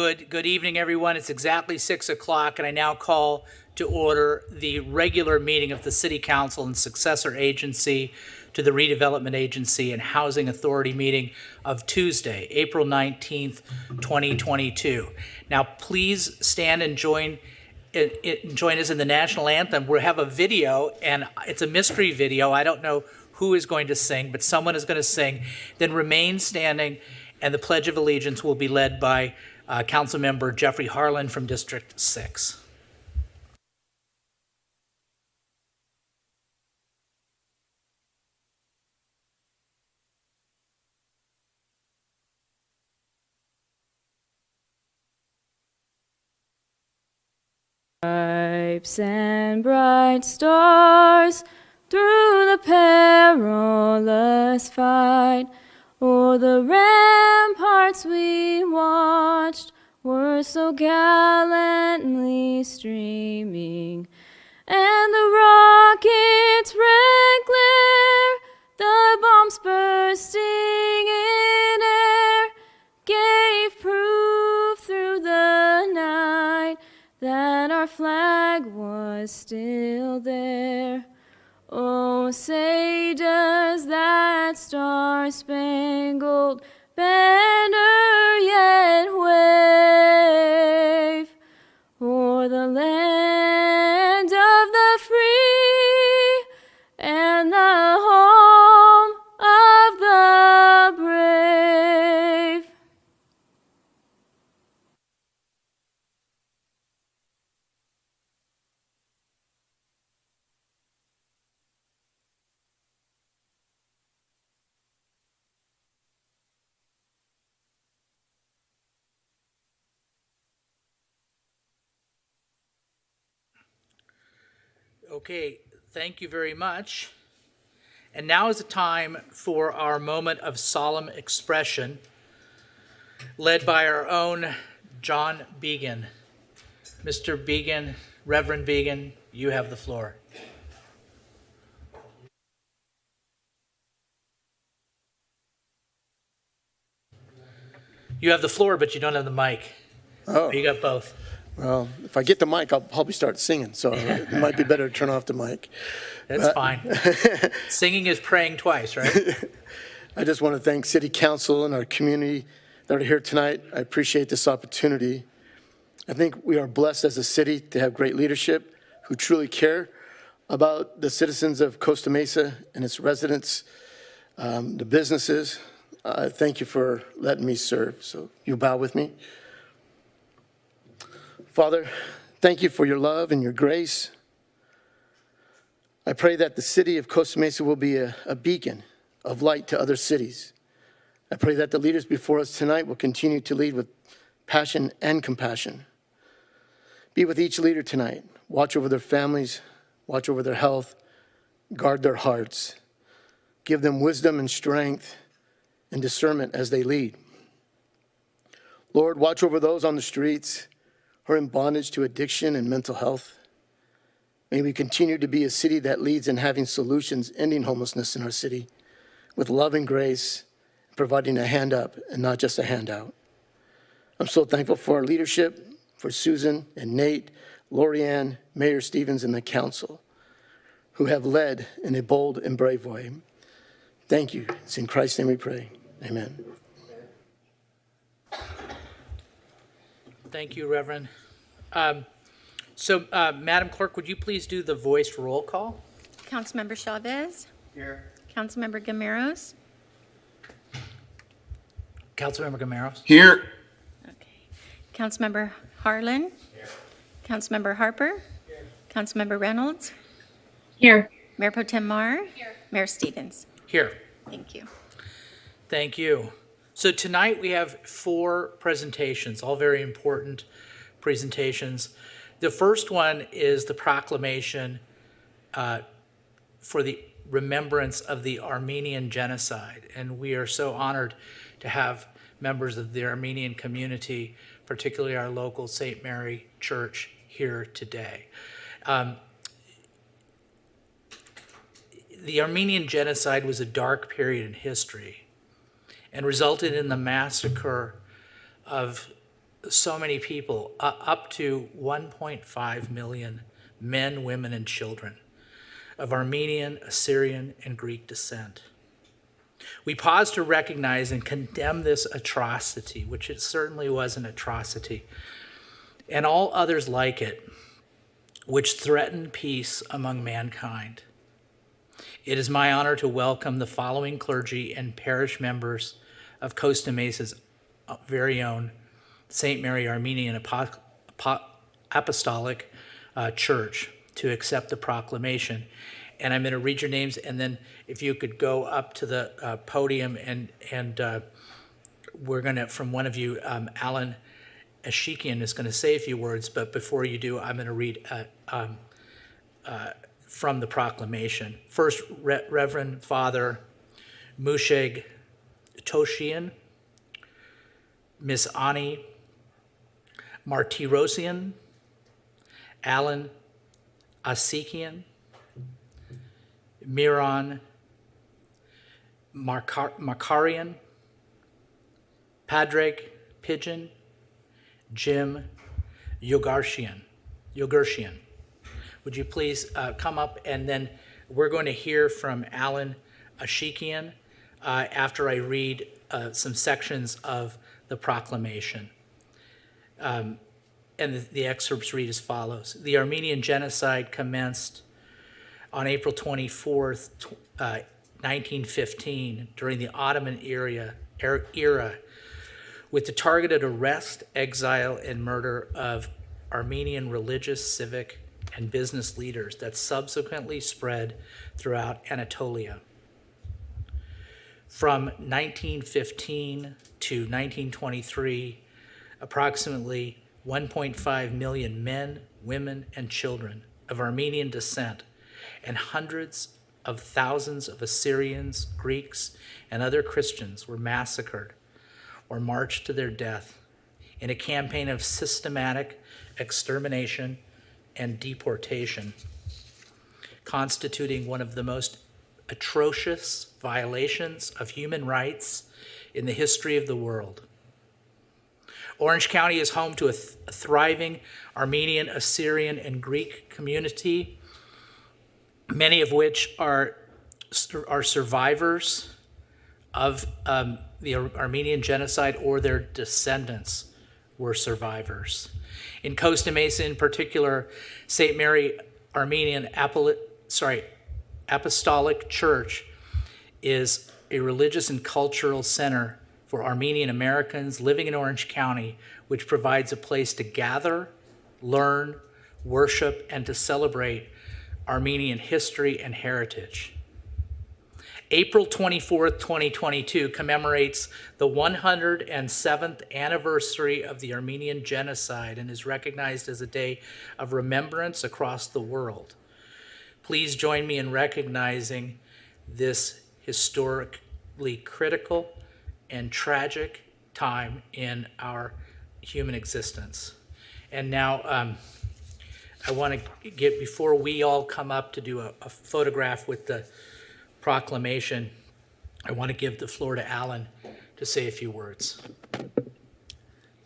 Good evening, everyone. It's exactly 6 o'clock, and I now call to order the regular meeting of the City Council and successor agency to the Redevelopment Agency and Housing Authority meeting of Tuesday, April 19th, 2022. Now, please stand and join us in the national anthem. We have a video, and it's a mystery video. I don't know who is going to sing, but someone is going to sing. Then remain standing, and the Pledge of Allegiance will be led by Councilmember Jeffrey Harlan from District 6. Stripes and bright stars through the perilous fight, o'er the ramparts we watched were so gallantly streaming, and the rockets' red glare, the bombs bursting in air, gave proof through the night that our flag was still there. Oh, say does that star-spangled banner yet wave o'er the land of the free and the home of the brave? Okay, thank you very much. And now is the time for our moment of solemn expression, led by our own John Began. Mr. Began, Reverend Began, you have the floor. You have the floor, but you don't have the mic. Oh. You got both. Well, if I get the mic, I'll probably start singing, so it might be better to turn off the mic. That's fine. Singing is praying twice, right? I just want to thank City Council and our community that are here tonight. I appreciate this opportunity. I think we are blessed as a city to have great leadership who truly care about the citizens of Costa Mesa and its residents, the businesses. Thank you for letting me serve. So you bow with me. Father, thank you for your love and your grace. I pray that the city of Costa Mesa will be a beacon of light to other cities. I pray that the leaders before us tonight will continue to lead with passion and compassion. Be with each leader tonight. Watch over their families, watch over their health, guard their hearts. Give them wisdom and strength and discernment as they lead. Lord, watch over those on the streets who are in bondage to addiction and mental health. May we continue to be a city that leads in having solutions ending homelessness in our city with love and grace, providing a hand up and not just a handout. I'm so thankful for our leadership, for Susan and Nate, Lorianne, Mayor Stevens, and the council who have led in a bold and brave way. Thank you. It's in Christ's name we pray. Amen. Thank you, Reverend. Madam Clerk, would you please do the voiced roll call? Councilmember Chavez. Here. Councilmember Gameros. Councilmember Gameros. Here. Okay. Councilmember Harlan. Here. Councilmember Harper. Here. Councilmember Reynolds. Here. Mayor Pro Tem Mar. Here. Mayor Stevens. Here. Thank you. Thank you. So tonight we have 4 presentations, all very important presentations. The first one is the proclamation for the remembrance of the Armenian Genocide. And we are so honored to have members of the Armenian community, particularly our local St. Mary Church, here today. The Armenian Genocide was a dark period in history and resulted in the massacre of so many people, up to 1.5 million men, women, and children of Armenian, Assyrian, and Greek descent. We pause to recognize and condemn this atrocity, which it certainly was an atrocity, and all others like it, which threaten peace among mankind. It is my honor to welcome the following clergy and parish members of Costa Mesa's very own St. Mary Armenian Apostolic Church to accept the proclamation. And I'm going to read your names, and then if you could go up to the podium, and we're going to, from one of you, Alan Ashikian is going to say a few words, but before you do, I'm going to read from the proclamation. First, Reverend Father Musheg Toshian, Miss Ani Martirosian, Alan Asikian, Miran Makarian, Padraig Pigeon, Jim Yogarshian. Would you please come up, and then we're going to hear from Alan Ashikian after I read some sections of the proclamation. And the excerpts read as follows. The Armenian Genocide commenced on April 24th, 1915, during the Ottoman era, with the targeted arrest, exile, and murder of Armenian religious, civic, and business leaders that subsequently spread throughout Anatolia. From 1915 to 1923, approximately 1.5 million men, women, and children of Armenian descent and hundreds of thousands of Assyrians, Greeks, and other Christians were massacred or marched to their death in a campaign of systematic extermination and deportation, constituting one of the most atrocious violations of human rights in the history of the world. Orange County is home to a thriving Armenian, Assyrian, and Greek community, many of which are survivors of the Armenian Genocide, or their descendants were survivors. In Costa Mesa in particular, St. Mary Armenian Apostolic Church is a religious and cultural center for Armenian Americans living in Orange County, which provides a place to gather, learn, worship, and to celebrate Armenian history and heritage. April 24th, 2022 commemorates the 107th anniversary of the Armenian Genocide and is recognized as a day of remembrance across the world. Please join me in recognizing this historically critical and tragic time in our human existence. And now I want to get, before we all come up to do a photograph with the proclamation, I want to give the floor to Alan to say a few words.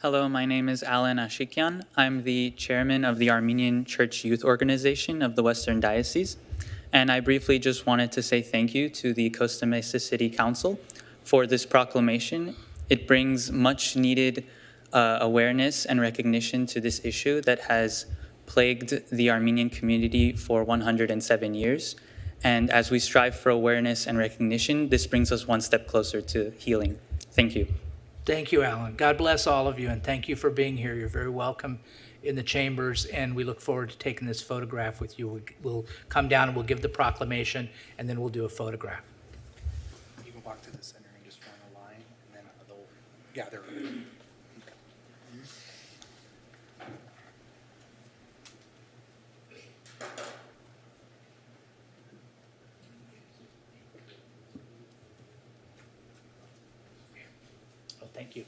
Hello, my name is Alan Ashikian. I'm the chairman of the Armenian Church Youth Organization of the Western Diocese. And I briefly just wanted to say thank you to the Costa Mesa City Council for this proclamation. It brings much needed awareness and recognition to this issue that has plagued the Armenian community for 107 years. And as we strive for awareness and recognition, this brings us one step closer to healing. Thank you. Thank you, Alan. God bless all of you, and thank you for being here. You're very welcome in the chambers, and we look forward to taking this photograph with you. We'll come down and we'll give the proclamation, and then we'll do a photograph. You can walk to the center and just form a line, and then they'll gather. Oh, thank you.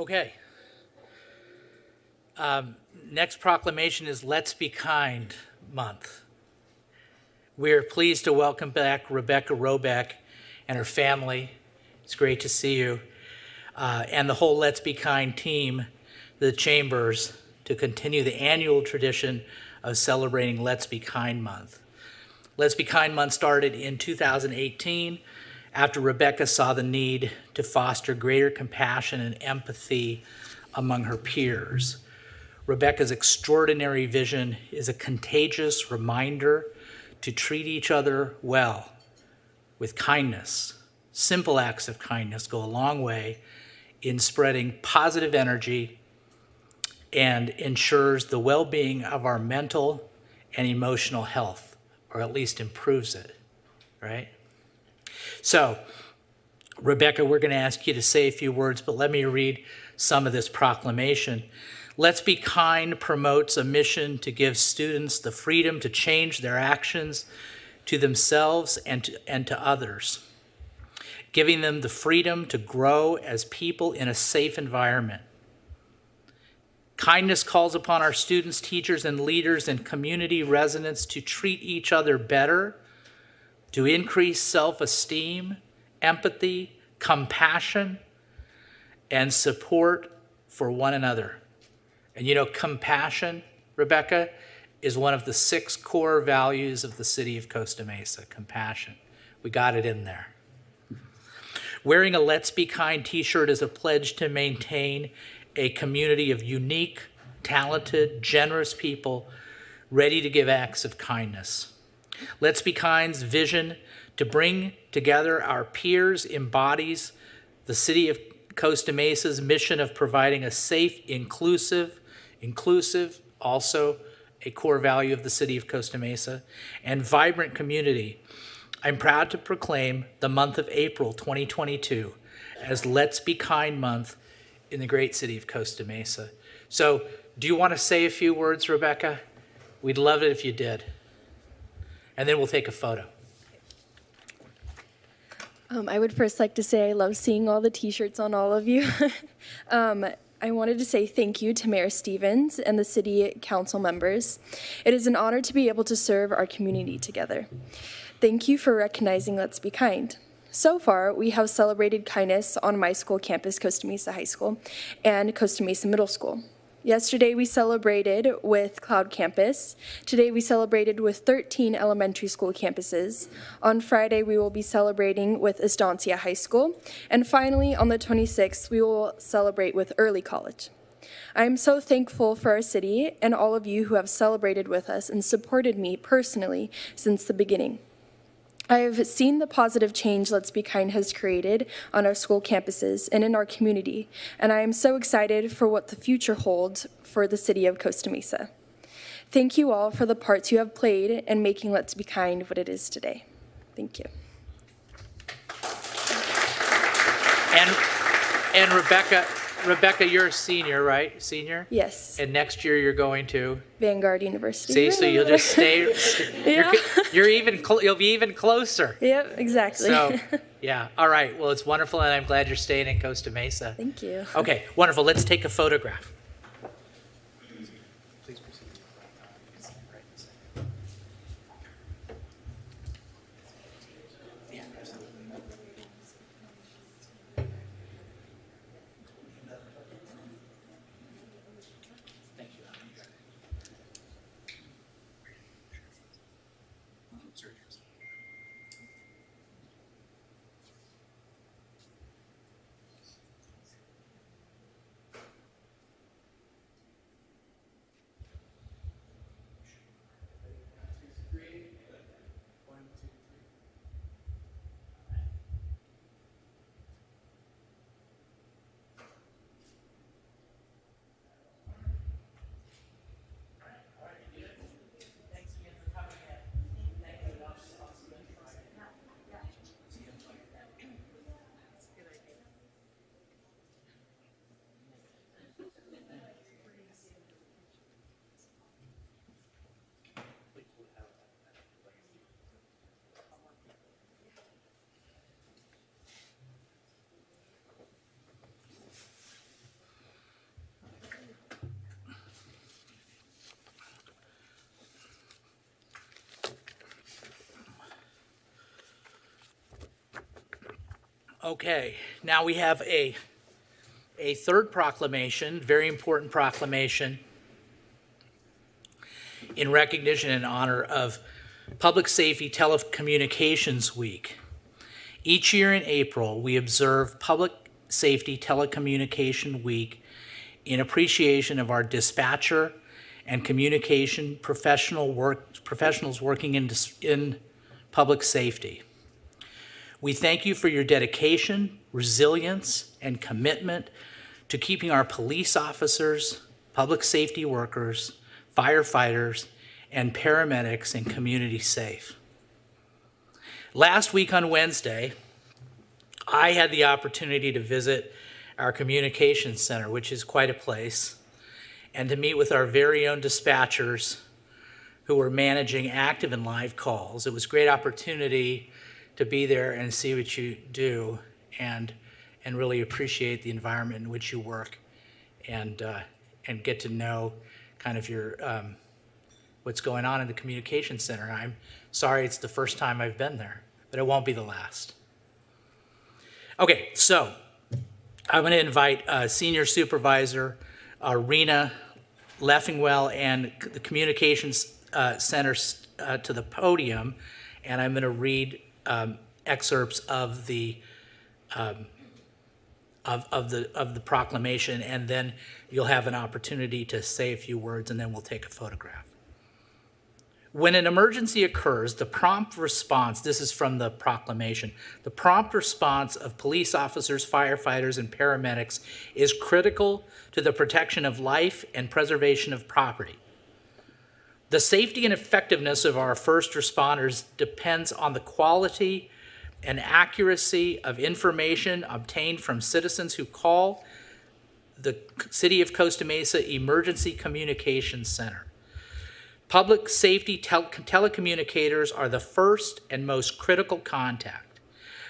Okay. Next proclamation is Let's Be Kind Month. We are pleased to welcome back Rebecca Robeck and her family. It's great to see you. And the whole Let's Be Kind team, the Chambers, to continue the annual tradition of celebrating Let's Be Kind Month. Let's Be Kind Month started in 2018 after Rebecca saw the need to foster greater compassion and empathy among her peers. Rebecca's extraordinary vision is a contagious reminder to treat each other well, with kindness. Simple acts of kindness go a long way in spreading positive energy and ensures the well-being of our mental and emotional health, or at least improves it, right? So, Rebecca, we're going to ask you to say a few words, but let me read some of this proclamation. Let's Be Kind promotes a mission to give students the freedom to change their actions to themselves and to others, giving them the freedom to grow as people in a safe environment. Kindness calls upon our students, teachers, and leaders and community residents to treat each other better, to increase self-esteem, empathy, compassion, and support for one another. And you know, compassion, Rebecca, is one of the 6 core values of the city of Costa Mesa, compassion. We got it in there. Wearing a Let's Be Kind t-shirt is a pledge to maintain a community of unique, talented, generous people ready to give acts of kindness. Let's Be Kind's vision to bring together our peers embodies the city of Costa Mesa's mission of providing a safe, inclusive, also a core value of the city of Costa Mesa, and vibrant community. I'm proud to proclaim the month of April 2022 as Let's Be Kind Month in the great city of Costa Mesa. So, do you want to say a few words, Rebecca? We'd love it if you did. And then we'll take a photo. I would first like to say I love seeing all the t-shirts on all of you. I wanted to say thank you to Mayor Stevens and the city council members. It is an honor to be able to serve our community together. Thank you for recognizing Let's Be Kind. So far, we have celebrated kindness on my school campus, Costa Mesa High School, and Costa Mesa Middle School. Yesterday, we celebrated with Cloud Campus. Today, we celebrated with 13 elementary school campuses. On Friday, we will be celebrating with Estancia High School. And finally, on the 26th, we will celebrate with Early College. I am so thankful for our city and all of you who have celebrated with us and supported me personally since the beginning. I have seen the positive change Let's Be Kind has created on our school campuses and in our community, and I am so excited for what the future holds for the city of Costa Mesa. Thank you all for the parts you have played in making Let's Be Kind what it is today. Thank you. And Rebecca, you're a senior, right? Senior? Yes. And next year you're going to? Vanguard University. See, so you'll just stay. Yeah. You'll be even closer. Yep, exactly. So, yeah. All right. Well, it's wonderful, and I'm glad you're staying in Costa Mesa. Thank you. Okay, wonderful. Let's take a photograph. Please proceed. Thank you. Okay, now we have a third proclamation, very important proclamation, in recognition and honor of Public Safety Telecommunications Week. Each year in April, we observe Public Safety Telecommunication Week in appreciation of our dispatcher and communication professionals working in public safety. We thank you for your dedication, resilience, and commitment to keeping our police officers, public safety workers, firefighters, and paramedics and community safe. Last week on Wednesday, I had the opportunity to visit our communications center, which is quite a place, and to meet with our very own dispatchers who were managing active and live calls. It was a great opportunity to be there and see what you do and really appreciate the environment in which you work and get to know kind of your what's going on in the communication center. I'm sorry it's the first time I've been there, but it won't be the last. Okay, so I'm going to invite Senior Supervisor Rena Leffingwell and the Communications Center to the podium, and I'm going to read excerpts of the proclamation, and then you'll have an opportunity to say a few words, and then we'll take a photograph. When an emergency occurs, the prompt response, this is from the proclamation, the prompt response of police officers, firefighters, and paramedics is critical to the protection of life and preservation of property. The safety and effectiveness of our first responders depends on the quality and accuracy of information obtained from citizens who call the City of Costa Mesa Emergency Communications Center. Public safety telecommunicators are the first and most critical contact.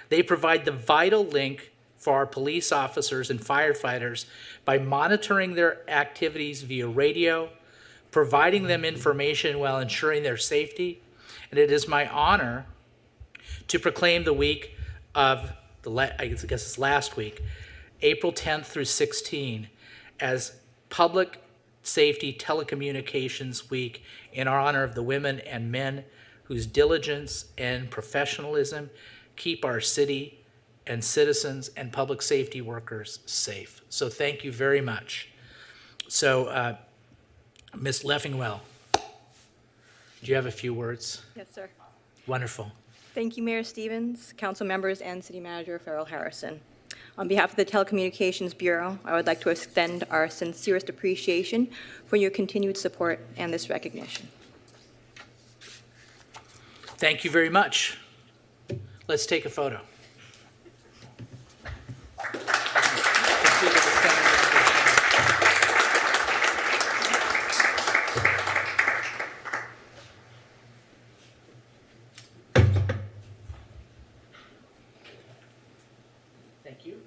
They provide the vital link for our police officers and firefighters by monitoring their activities via radio, providing them information while ensuring their safety. And it is my honor to proclaim the week of, I guess it's last week, April 10th through 16, as Public Safety Telecommunications Week in honor of the women and men whose diligence and professionalism keep our city and citizens and public safety workers safe. So thank you very much. So, Ms. Leffingwell, do you have a few words? Yes, sir. Wonderful. Thank you, Mayor Stevens, council members, and City Manager Farrell Harrison. On behalf of the Telecommunications Bureau, I would like to extend our sincerest appreciation for your continued support and this recognition. Thank you very much. Let's take a photo. Thank you.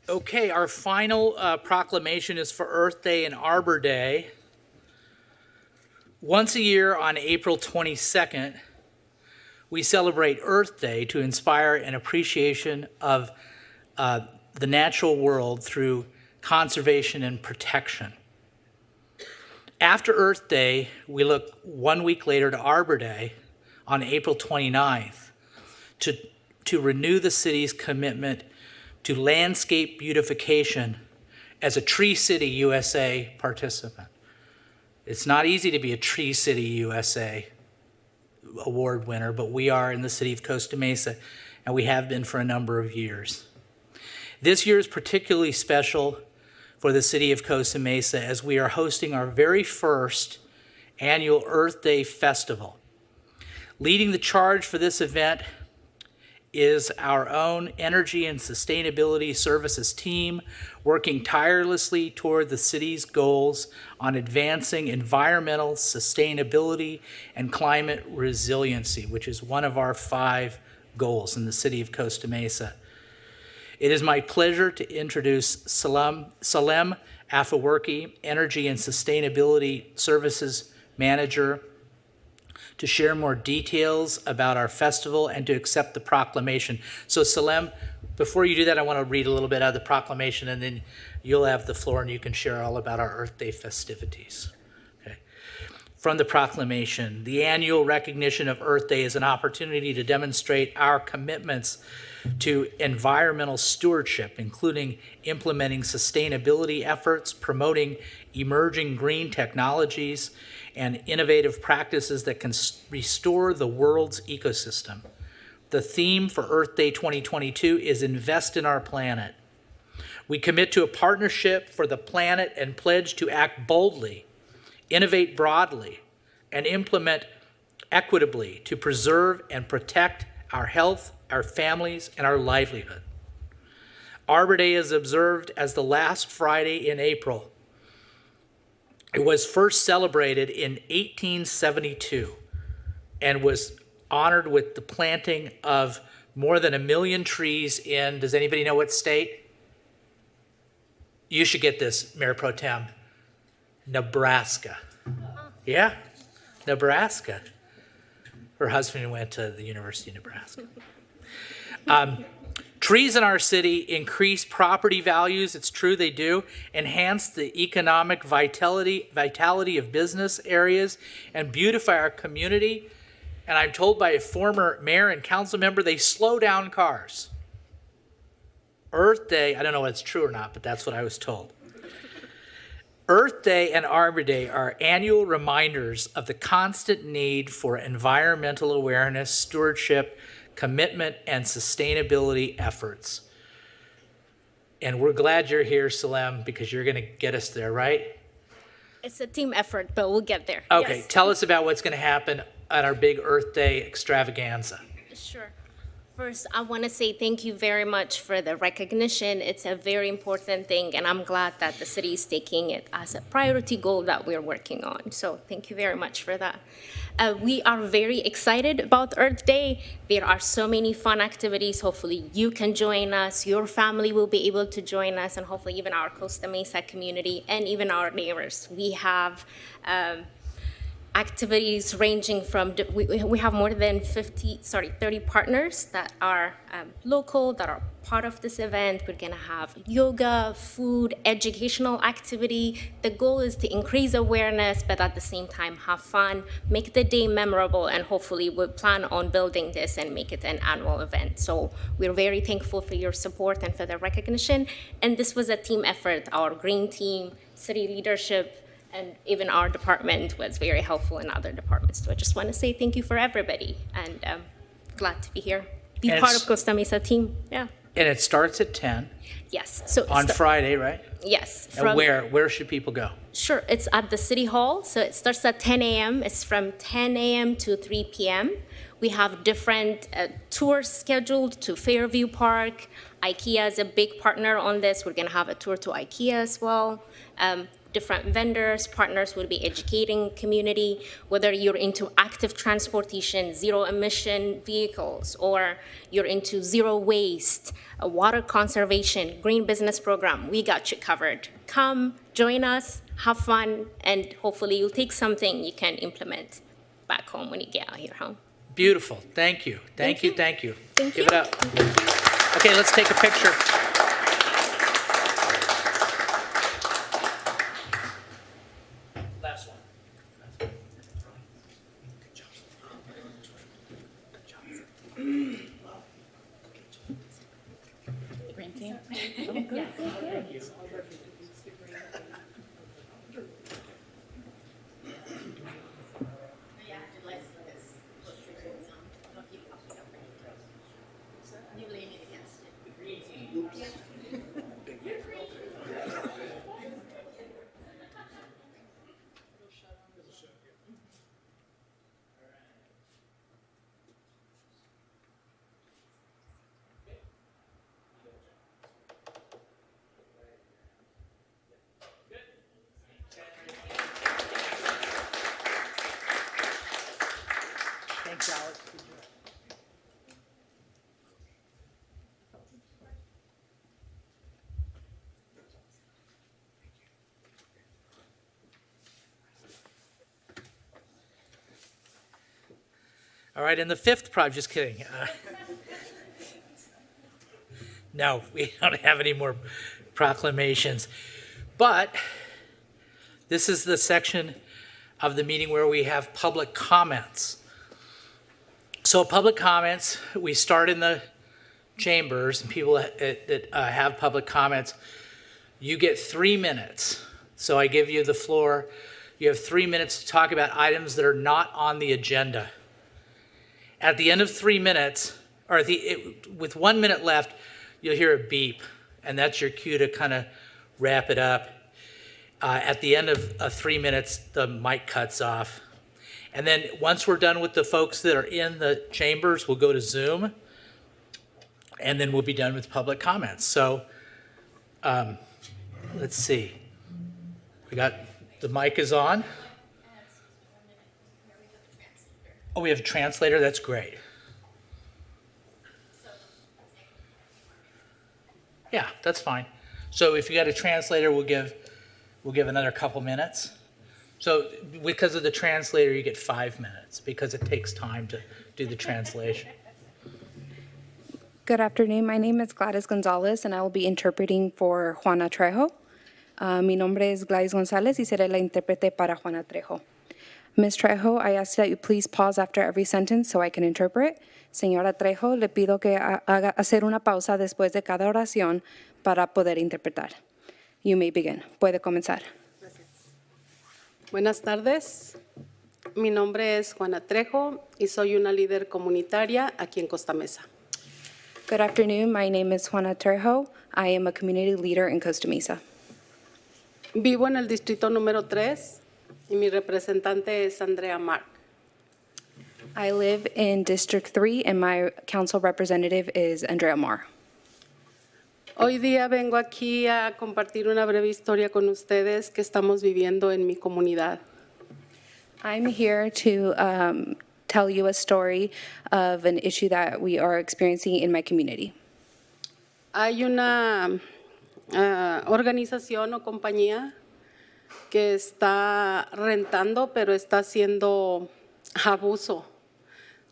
Okay, our final proclamation is for Earth Day and Arbor Day. Once a year on April 22nd, we celebrate Earth Day to inspire an appreciation of the natural world through conservation and protection. After Earth Day, we look 1 week later to Arbor Day on April 29th to renew the city's commitment to landscape beautification as a Tree City USA participant. It's not easy to be a Tree City USA award winner, but we are in the city of Costa Mesa, and we have been for a number of years. This year is particularly special for the city of Costa Mesa as we are hosting our very first annual Earth Day Festival. Leading the charge for this event is our own Energy and Sustainability Services team, working tirelessly toward the city's goals on advancing environmental sustainability and climate resiliency, which is one of our 5 goals in the city of Costa Mesa. It is my pleasure to introduce Solemn Afewerki, Energy and Sustainability Services Manager, to share more details about our festival and to accept the proclamation. So Solemn, before you do that, I want to read a little bit out of the proclamation, and then you'll have the floor and you can share all about our Earth Day festivities. Okay. From the proclamation, the annual recognition of Earth Day is an opportunity to demonstrate our commitments to environmental stewardship, including implementing sustainability efforts, promoting emerging green technologies, and innovative practices that can restore the world's ecosystem. The theme for Earth Day 2022 is Invest in Our Planet. We commit to a partnership for the planet and pledge to act boldly, innovate broadly, and implement equitably to preserve and protect our health, our families, and our livelihood. Arbor Day is observed as the last Friday in April. It was first celebrated in 1872 and was honored with the planting of more than 1 million trees in, does anybody know what state? You should get this, Mayor Pro Tem. Nebraska. Yeah, Nebraska. Her husband went to the University of Nebraska. Trees in our city increase property values, it's true they do, enhance the economic vitality of business areas, and beautify our community. And I'm told by a former mayor and council member, they slow down cars. Earth Day, I don't know whether it's true or not, but that's what I was told. Earth Day and Arbor Day are annual reminders of the constant need for environmental awareness, stewardship, commitment, and sustainability efforts. And we're glad you're here, Solemn, because you're going to get us there, right? It's a team effort, but we'll get there. Okay, Yes. Tell us about what's going to happen at our big Earth Day extravaganza. Sure. First, I want to say thank you very much for the recognition. It's a very important thing, and I'm glad that the city is taking it as a priority goal that we're working on. So thank you very much for that. We are very excited about Earth Day. There are so many fun activities. Hopefully you can join us, your family will be able to join us, and hopefully even our Costa Mesa community and even our neighbors. We have activities ranging from, we have more than 30 partners that are local, that are part of this event. We're gonna have yoga, food, educational activity. The goal is to increase awareness, but at the same time have fun, make the day memorable, and hopefully we'll plan on building this and make it an annual event. So we're very thankful for your support and for the recognition. And this was a team effort. Our green team, city leadership, and even our department was very helpful in other departments. So I just want to say thank you for everybody, and glad to be here, be And part it's- of Costa Mesa team. Yeah. And it starts at 10 Yes. So on Friday, right? Yes. And where should people go? Sure. It's at the City Hall. So it starts at 10 a.m. It's from 10 a.m. to 3 p.m. We have different tours scheduled to Fairview Park. IKEA is a big partner on this. We're going to have a tour to IKEA as well. Different vendors, partners will be educating community, whether you're into active transportation, zero emission vehicles, or you're into zero waste, water conservation, green business program, we got you covered. Come, join us, have fun, and hopefully you'll take something you can implement back home when you get out here home. Beautiful. Thank you. Thank you. Thank Give you. it up. Okay, let's take a picture. All right, and the fifth project, just kidding. No, we don't have any more proclamations. But this is the section of the meeting where we have public comments. So public comments, we start in the chambers, and people that have public comments, you get 3 minutes. So I give you the floor. You have 3 minutes to talk about items that are not on the agenda. At the end of 3 minutes, or with 1 minute left, you'll hear a beep, and that's your cue to kind of wrap it up. At the end of 3 minutes, the mic cuts off. And then once we're done with the folks that are in the chambers, we'll go to Zoom, and then we'll be done with public comments. So let's see. The mic is on. Oh, we have a translator? That's great. Yeah, that's fine. So if you got a translator, we'll give another couple minutes. So because of the translator, you get 5 minutes because it takes time to do the translation. Good afternoon. My name is Gladys Gonzalez, and I will be interpreting for Juana Trejo. Mi nombre es Gladys Gonzalez y seré la intérprete para Juana Trejo. Ms. Trejo, I ask that you please pause after every sentence so I can interpret. Señora Trejo, le pido que haga hacer una pausa después de cada oración para poder interpretar. You may begin. Puede comenzar. Buenas tardes. Mi nombre es Juana Trejo y soy una líder comunitaria aquí en Costa Mesa. Good afternoon. My name is Juana Trejo. I am a community leader in Costa Mesa. Vivo en el distrito número 3 y mi representante es Andrea Mark. I live in District 3, and my council representative is Andrea Marr. Hoy día vengo aquí a compartir una breve historia con ustedes que estamos viviendo en mi comunidad. I'm here to tell you a story of an issue that we are experiencing in my community. Hay una organización o compañía que está rentando, pero está haciendo abuso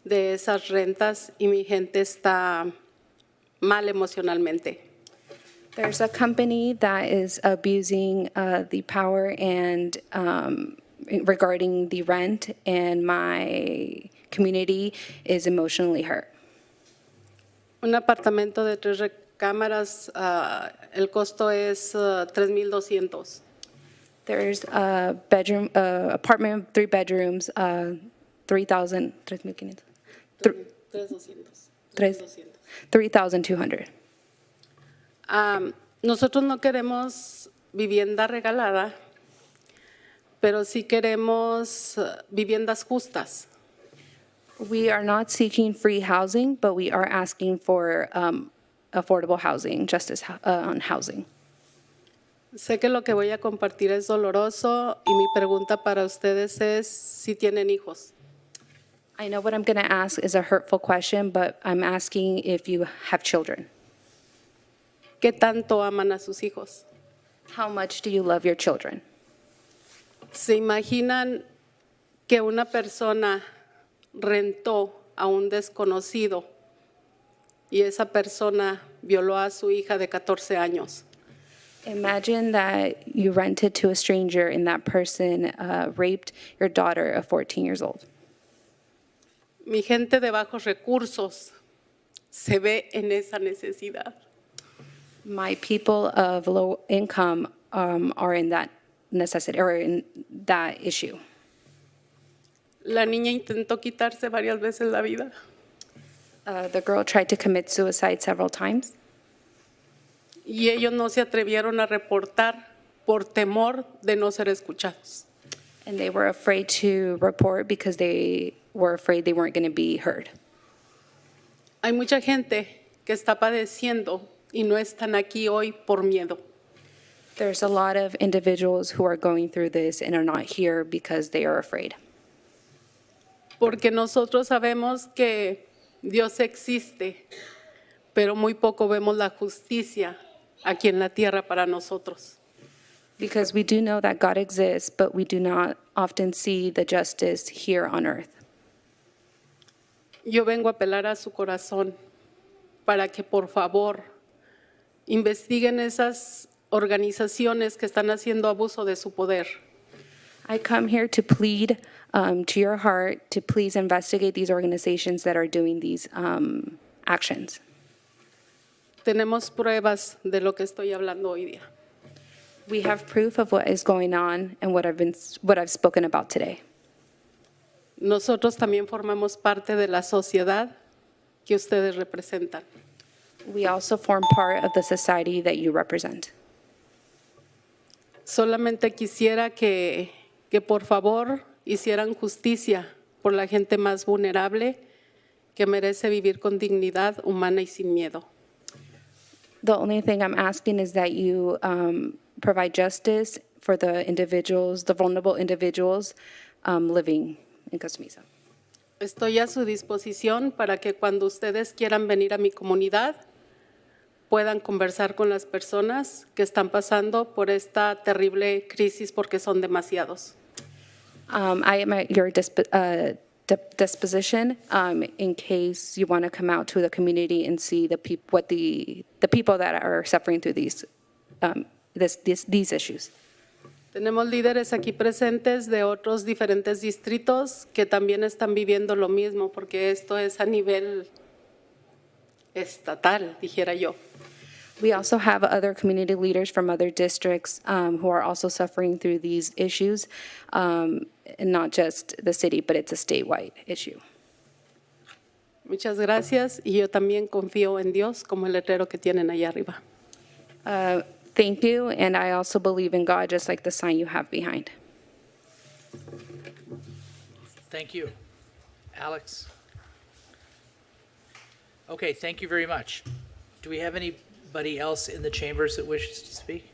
de esas rentas y mi gente está mal emocionalmente. There's a company that is abusing the power and regarding the rent, and my community is emotionally hurt. Un apartamento de 3 recámaras, el costo es $3,200. There's a bedroom, apartment, 3 bedrooms, 3,500. 3,200. Nosotros no queremos vivienda regalada, pero sí queremos viviendas justas. We are not seeking free housing, but we are asking for affordable housing, justice on housing. Sé que lo que voy a compartir es doloroso y mi pregunta para ustedes es si tienen hijos. I know what I'm going to ask is a hurtful question, but I'm asking if you have children. ¿Qué tanto aman a sus hijos? How much do you love your children? ¿Se imaginan que una persona rentó a un desconocido y esa persona violó a su hija de 14 años? Imagine that you rented to a stranger and that person raped your daughter of 14 years old. Mi gente de bajos recursos se ve en esa necesidad. My people of low income are in that necessity or in that issue. La niña intentó quitarse varias veces la vida. The girl tried to commit suicide several times. Y ellos no se atrevieron a reportar por temor de no ser escuchados. And they were afraid to report because they were afraid they weren't going to be heard. Hay mucha gente que está padeciendo y no están aquí hoy por miedo. There's a lot of individuals who are going through this and are not here because they are afraid. Porque nosotros sabemos que Dios existe, pero muy poco vemos la justicia aquí en la tierra para nosotros. Because we do know that God exists, but we do not often see the justice here on earth. yo vengo a apelar a su corazón para que por favor investiguen esas organizaciones que están haciendo abuso de su poder. I come here to plead to your heart to please investigate these organizations that are doing these actions. Tenemos pruebas de lo que estoy hablando hoy día. We have proof of what is going on and what I've spoken about today. Nosotros también formamos parte de la sociedad que ustedes representan. We also form part of the society that you represent. Solamente quisiera que por favor hicieran justicia por la gente más vulnerable que merece vivir con dignidad humana y sin miedo. The only thing I'm asking is that you provide justice for the individuals, the vulnerable individuals living in Costa Mesa. Estoy a su disposición para que cuando ustedes quieran venir a mi comunidad puedan conversar con las personas que están pasando por esta terrible crisis porque son demasiados. I am at your disposition in case you want to come out to the community and see the people that are suffering through these issues. Tenemos líderes aquí presentes de otros diferentes distritos que también están viviendo lo mismo, porque esto es a nivel estatal, dijera yo. We also have other community leaders from other districts who are also suffering through these issues, and not just the city, but it's a statewide issue. Muchas gracias, y yo también confío en Dios como el letrero que tienen allá arriba. Thank you, and I also believe in God, just like the sign you have behind. Thank you. Alex? Okay, thank you very much. Do we have anybody else in the chambers that wishes to speak?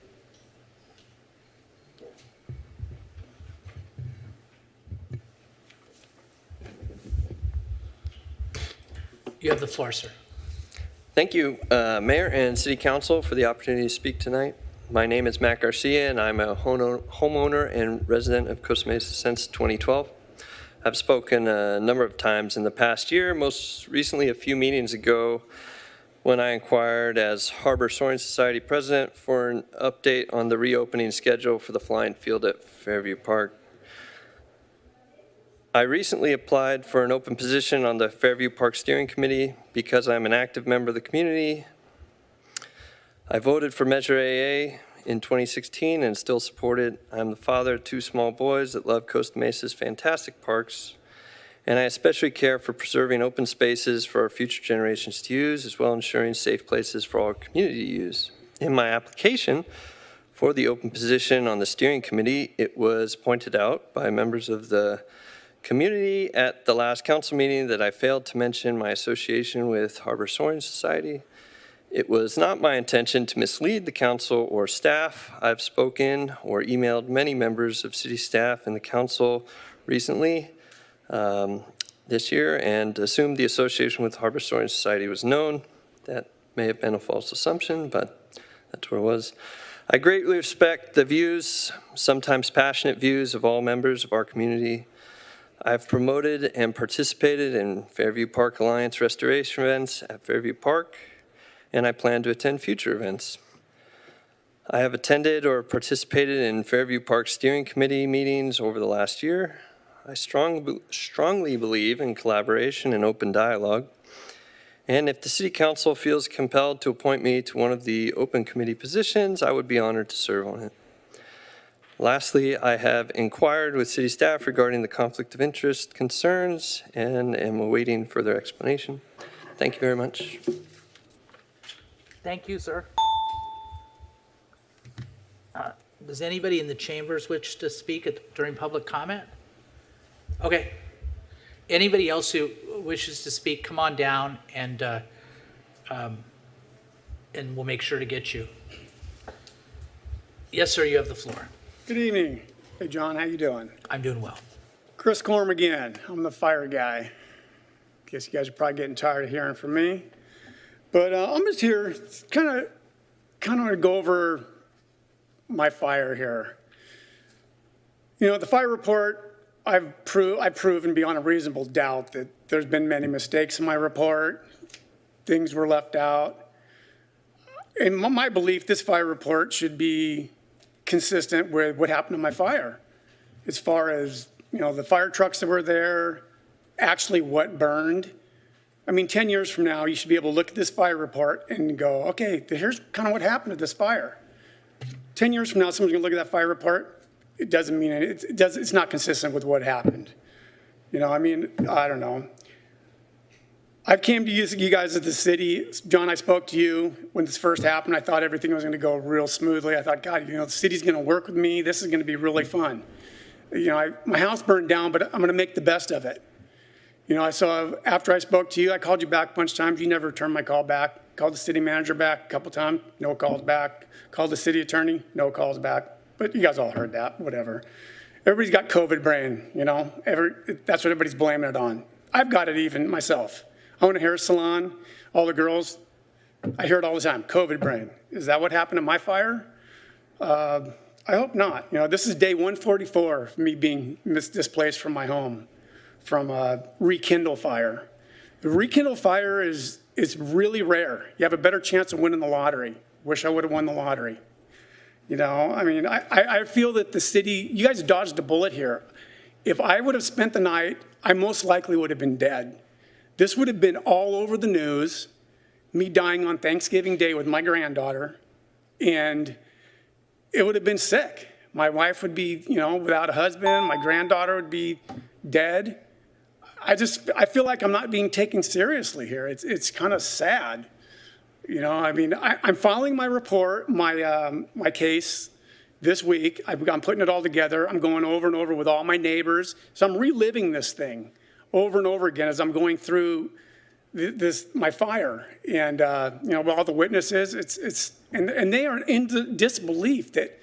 You have the floor, sir. Thank you, Mayor and City Council, for the opportunity to speak tonight. My name is Matt Garcia, and I'm a homeowner and resident of Costa Mesa since 2012. I've spoken a number of times in the past year, most recently a few meetings ago when I inquired as Arbor Soaring Society president for an update on the reopening schedule for the flying field at Fairview Park. I recently applied for an open position on the Fairview Park Steering Committee because I'm an active member of the community. I voted for Measure AA in 2016 and still support it. I'm the father of 2 small boys that love Costa Mesa's fantastic parks, and I especially care for preserving open spaces for our future generations to use, as well as ensuring safe places for our community to use. In my application for the open position on the steering committee, it was pointed out by members of the community at the last council meeting that I failed to mention my association with Arbor Soaring Society. It was not my intention to mislead the council or staff. I've spoken or emailed many members of city staff and the council recently this year and assumed the association with Arbor Soaring Society was known. That may have been a false assumption, but that's what it was. I greatly respect the views, sometimes passionate views, of all members of our community. I've promoted and participated in Fairview Park Alliance restoration events at Fairview Park, and I plan to attend future events. I have attended or participated in Fairview Park Steering Committee meetings over the last year. I strongly believe in collaboration and open dialogue, and if the City Council feels compelled to appoint me to one of the open committee positions, I would be honored to serve on it. Lastly, I have inquired with city staff regarding the conflict of interest concerns and am awaiting further explanation. Thank you very much. Thank you, sir. Does anybody in the chambers wish to speak during public comment? Okay. Anybody else who wishes to speak, come on down and we'll make sure to get you. Yes, sir, you have the floor. Good evening. Hey, John, how you doing? I'm doing well. Chris Corm again. I'm the fire guy. Guess you guys are probably getting tired of hearing from me. But I'm just here kind of to go over my fire here. You know, the fire report, I've proven beyond a reasonable doubt that there's been many mistakes in my report. Things were left out. In my belief, this fire report should be consistent with what happened to my fire. As far as, the fire trucks that were there, actually what burned. I mean, 10 years from now, you should be able to look at this fire report and go, okay, here's kind of what happened to this fire. 10 years from now, someone's gonna look at that fire report. It doesn't mean it's not consistent with what happened. I don't know. I've came to you guys at the city. John, I spoke to you when this first happened. I thought everything was gonna go real smoothly. I thought, God, the city's gonna work with me. This is gonna be really fun. My house burned down, but I'm gonna make the best of it. After I spoke to you, I called you back a bunch of times. You never returned my call back. Called the city manager back a couple times, no calls back. Called the city attorney, no calls back. But you guys all heard that, whatever. Everybody's got COVID brain, that's what everybody's blaming it on. I've got it even myself. I own a hair salon, all the girls, I hear it all the time, COVID brain. Is that what happened to my fire? I hope not. This is day 144 of me being displaced from my home, from a rekindle fire. The rekindle fire is really rare. You have a better chance of winning the lottery. Wish I would have won the lottery. I feel that the city, you guys dodged a bullet here. If I would have spent the night, I most likely would have been dead. This would have been all over the news, me dying on Thanksgiving Day with my granddaughter, and it would have been sick. My wife would be, without a husband, my granddaughter would be dead. I feel like I'm not being taken seriously here. It's kind of sad. I'm filing my report, my case this week. I'm putting it all together. I'm going over and over with all my neighbors. So I'm reliving this thing over and over again as I'm going through my fire. And, with all the witnesses, and they are in disbelief that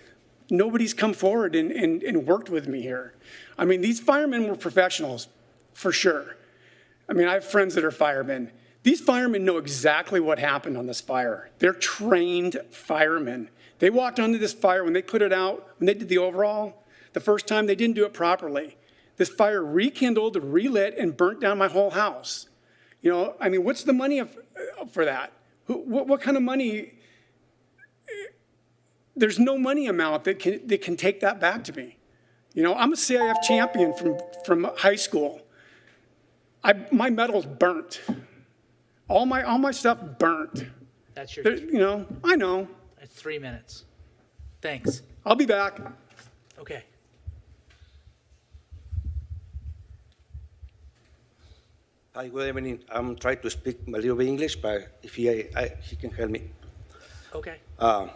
nobody's come forward and worked with me here. These firemen were professionals, for sure. I have friends that are firemen. These firemen know exactly what happened on this fire. They're trained firemen. They walked onto this fire when they put it out, when they did the overhaul. The first time, they didn't do it properly. This fire rekindled, relit, and burnt down my whole house. What's the money for that? What kind of money? There's no money amount that can take that back to me. I'm a CIF champion from high school. My medal's burnt. All my stuff burnt. That's your, I know. It's 3 minutes. Thanks. I'll be back. Okay. Hi, good evening. I'm trying to speak a little bit English, but if he can help me. Okay. I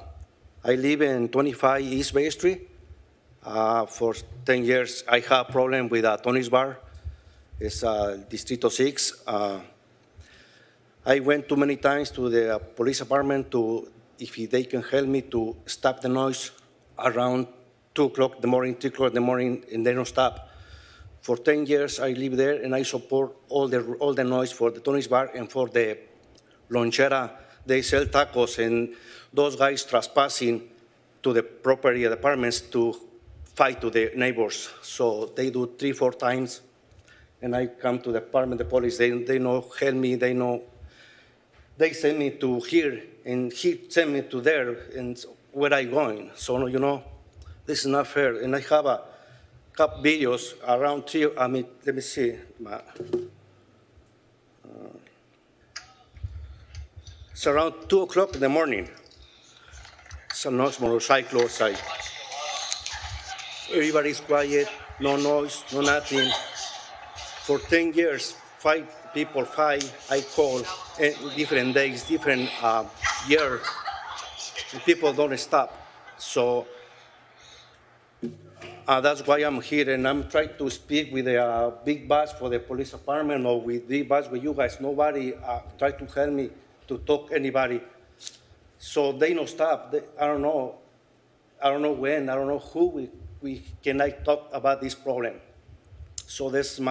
live in 25 East Bay Street. For 10 years, I have a problem with Tony's Bar. It's Distrito 6. I went too many times to the police department if they can help me to stop the noise around 2 o'clock in the morning, 3 o'clock in the morning, and they don't stop. For 10 years, I live there, and I support all the noise for the Tony's Bar and for the lonchera. They sell tacos, and those guys trespassing to the property departments to fight to the neighbors. So they do 3-4 times, and I come to the department, the police, they know help me, they send me to here, and he sent me to there, and where I going? So, this is not fair. And I have a couple videos around let me see. It's around 2 o'clock in the morning. Some noise, motorcycle outside. Everybody's quiet, no noise, no nothing. For 10 years, 5 people, I call different days, different year. People don't stop. So that's why I'm here, and I'm trying to speak with a big boss for the police department or with the boss with you guys. Nobody try to help me to talk anybody. So they don't stop. I don't know when, I don't know who we can talk about this problem. So this is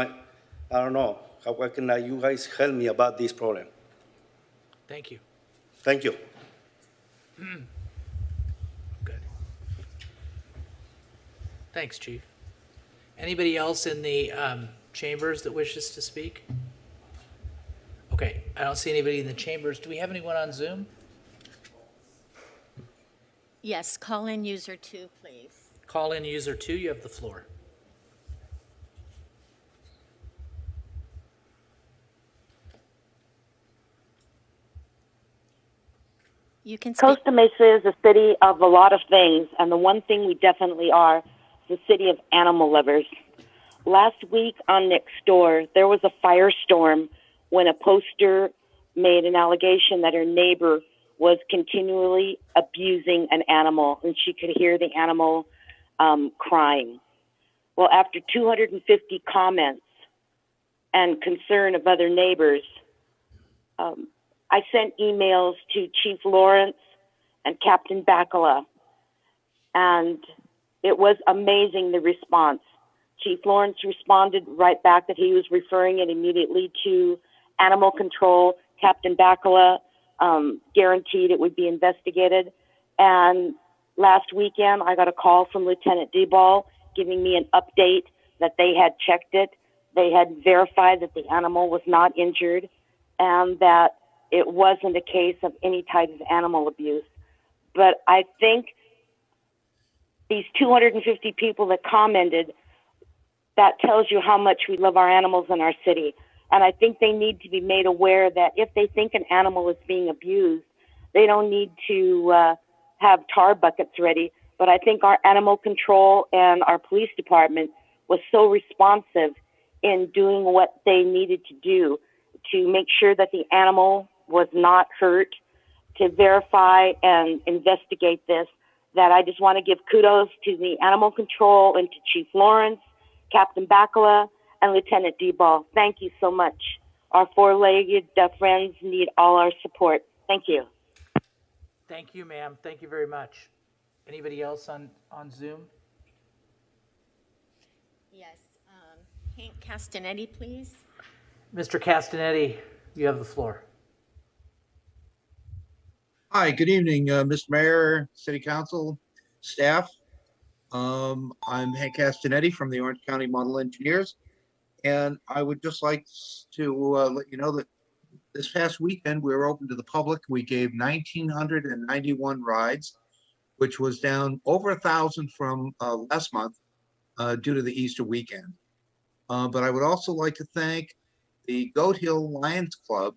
I don't know, how can you guys help me about this problem? Thank you. Thank you. Good. Thanks, Chief. Anybody else in the chambers that wishes to speak? Okay, I don't see anybody in the chambers. Do we have anyone on Zoom? Yes, call-in user 2, please. Call in user 2, you have the floor. You can speak. Costa Mesa is a city of a lot of things, and the one thing we definitely are is the city of animal lovers. Last week on Next Door, there was a firestorm when a poster made an allegation that her neighbor was continually abusing an animal, and she could hear the animal crying. Well, after 250 comments and concern of other neighbors, I sent emails to Chief Lawrence and Captain Bacala, and it was amazing, the response. Chief Lawrence responded right back that he was referring it immediately to animal control. Captain Bacala guaranteed it would be investigated. And last weekend, I got a call from Lieutenant Deball giving me an update that they had checked it. They had verified that the animal was not injured and that it wasn't a case of any type of animal abuse. But I think these 250 people that commented, that tells you how much we love our animals in our city. And I think they need to be made aware that if they think an animal is being abused, they don't need to have tar buckets ready. But I think our animal control and our police department was so responsive in doing what they needed to do to make sure that the animal was not hurt, to verify and investigate this, that I just want to give kudos to the animal control and to Chief Lawrence, Captain Bacala, and Lieutenant Deball. Thank you so much. Our four-legged friends need all our support. Thank you. Thank you, ma'am. Thank you very much. Anybody else on Zoom? Yes, Hank Castanetti, please. Mr. Castanetti, you have the floor. Hi, good evening, Mr. Mayor, City Council, staff. I'm Hank Castanetti from the Orange County Model Engineers, and I would just like to let you know that this past weekend we were open to the public. We gave 1,991 rides, which was down over 1,000 from last month due to the Easter weekend. But I would also like to thank the Goat Hill Lions Club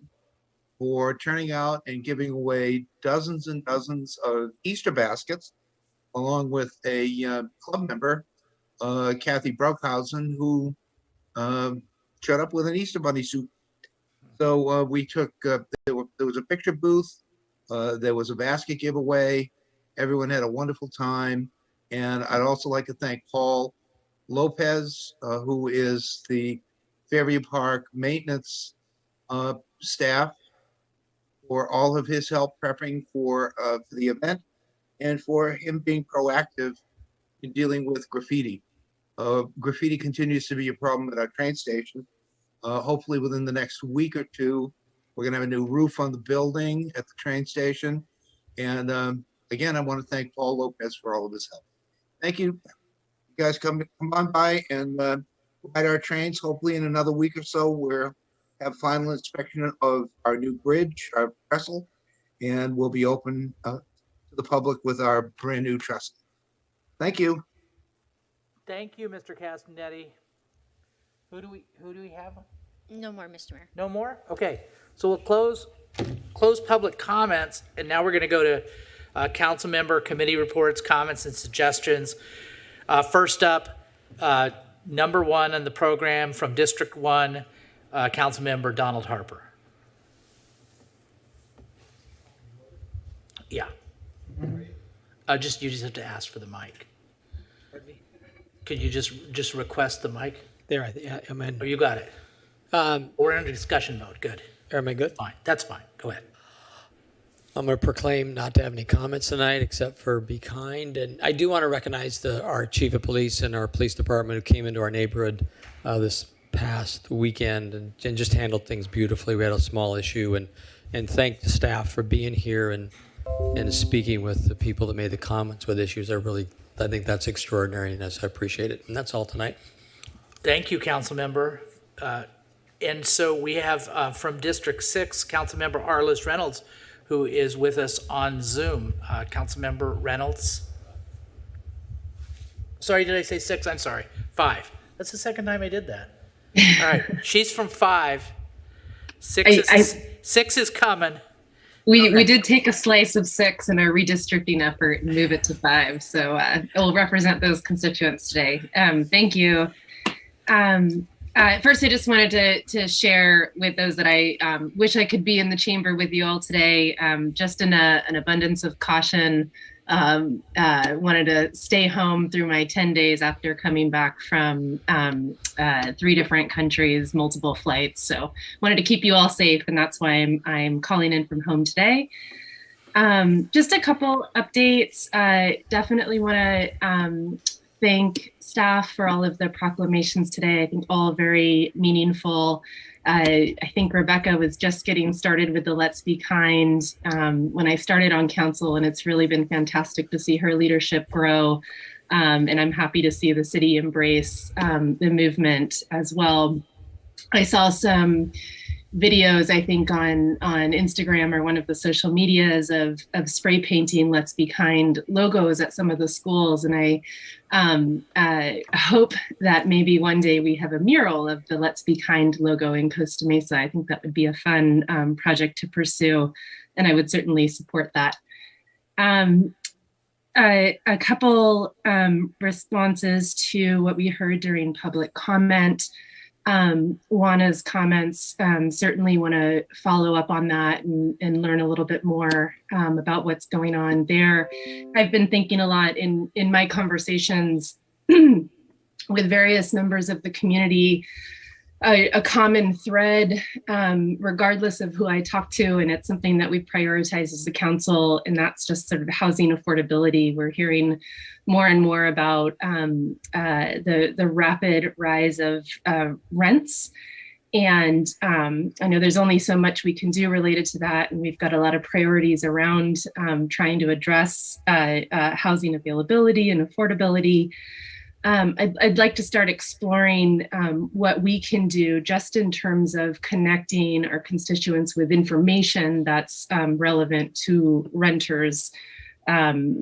for turning out and giving away dozens and dozens of Easter baskets, along with a club member, Kathy Bruckhausen, who showed up with an Easter bunny suit. So we took, there was a picture booth, there was a basket giveaway, everyone had a wonderful time. And I'd also like to thank Paul Lopez, who is the Fairview Park maintenance staff, for all of his help prepping for the event and for him being proactive in dealing with graffiti. Graffiti continues to be a problem at our train station. Hopefully within the next week or two, we're gonna have a new roof on the building at the train station. And again, I want to thank Paul Lopez for all of his help. Thank you. You guys come on by and ride our trains. Hopefully in another week or so, we'll have final inspection of our new bridge, our trestle, and we'll be open to the public with our brand new trestle. Thank you. Thank you, Mr. Castanetti. Who do we have? No more, Mr. Mayor. No more? Okay, so we'll close public comments, and now we're going to go to council member committee reports, comments, and suggestions. First up, number 1 on the program from District 1, council member Donald Harper. Yeah. You just have to ask for the mic. Could you just request the mic? There, I'm in. Oh, you got it. We're in discussion mode. Good. Am I good? Fine. That's fine. Go ahead. I'm going to proclaim not to have any comments tonight except for be kind. And I do want to recognize our chief of police and our police department who came into our neighborhood this past weekend and just handled things beautifully. We had a small issue and thank the staff for being here and speaking with the people that made the comments with issues. I think that's extraordinary and I appreciate it. And that's all tonight. Thank you, Councilmember. And so we have from District 6, Councilmember Arliss Reynolds, who is with us on Zoom. Councilmember Reynolds. Sorry, did I say 6? I'm sorry. 5. That's the second time I did that. All right, she's from 5. 6 is coming. We did take a slice of 6 in our redistricting effort and move it to 5. So it will represent those constituents today. Thank you. First, I just wanted to share with those that I wish I could be in the chamber with you all today. Just in an abundance of caution, wanted to stay home through my 10 days after coming back from 3 different countries, multiple flights. So wanted to keep you all safe, and that's why I'm calling in from home today. Just a couple updates. Definitely want to thank staff for all of the proclamations today. I think all very meaningful. I think Rebecca was just getting started with the Let's Be Kind when I started on council, and it's really been fantastic to see her leadership grow. And I'm happy to see the city embrace the movement as well. I saw some videos, I think on Instagram or one of the social medias of spray painting Let's Be Kind logos at some of the schools. And I hope that maybe one day we have a mural of the Let's Be Kind logo in Costa Mesa. I think that would be a fun project to pursue, and I would certainly support that. A couple responses to what we heard during public comment. Juana's comments, certainly want to follow up on that and learn a little bit more about what's going on there. I've been thinking a lot in my conversations with various members of the community, a common thread, regardless of who I talk to, and it's something that we prioritize as the council, and that's just sort of housing affordability. We're hearing more and more about the rapid rise of rents. And I know there's only so much we can do related to that, and we've got a lot of priorities around trying to address housing availability and affordability. I'd like to start exploring what we can do just in terms of connecting our constituents with information that's relevant to renters.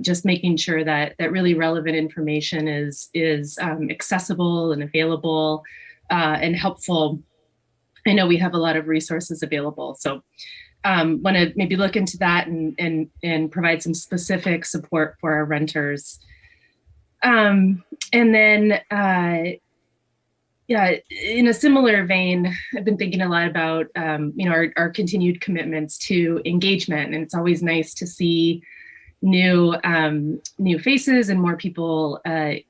Just making sure that really relevant information is accessible and available and helpful. I know we have a lot of resources available, so want to maybe look into that and provide some specific support for our renters. And then, yeah, in a similar vein, I've been thinking a lot about our continued commitments to engagement, and it's always nice to see new faces and more people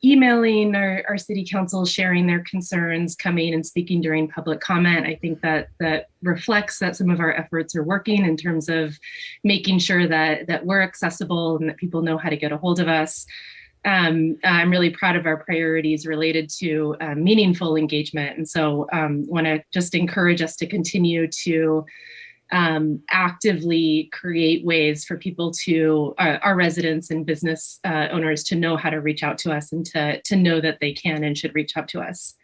emailing our city council, sharing their concerns, coming and speaking during public comment. I think that reflects that some of our efforts are working in terms of making sure that we're accessible and that people know how to get a hold of us. I'm really proud of our priorities related to meaningful engagement. And so want to just encourage us to continue to actively create ways for people to, our residents and business owners, to know how to reach out to us and to know that they can and should reach out to us.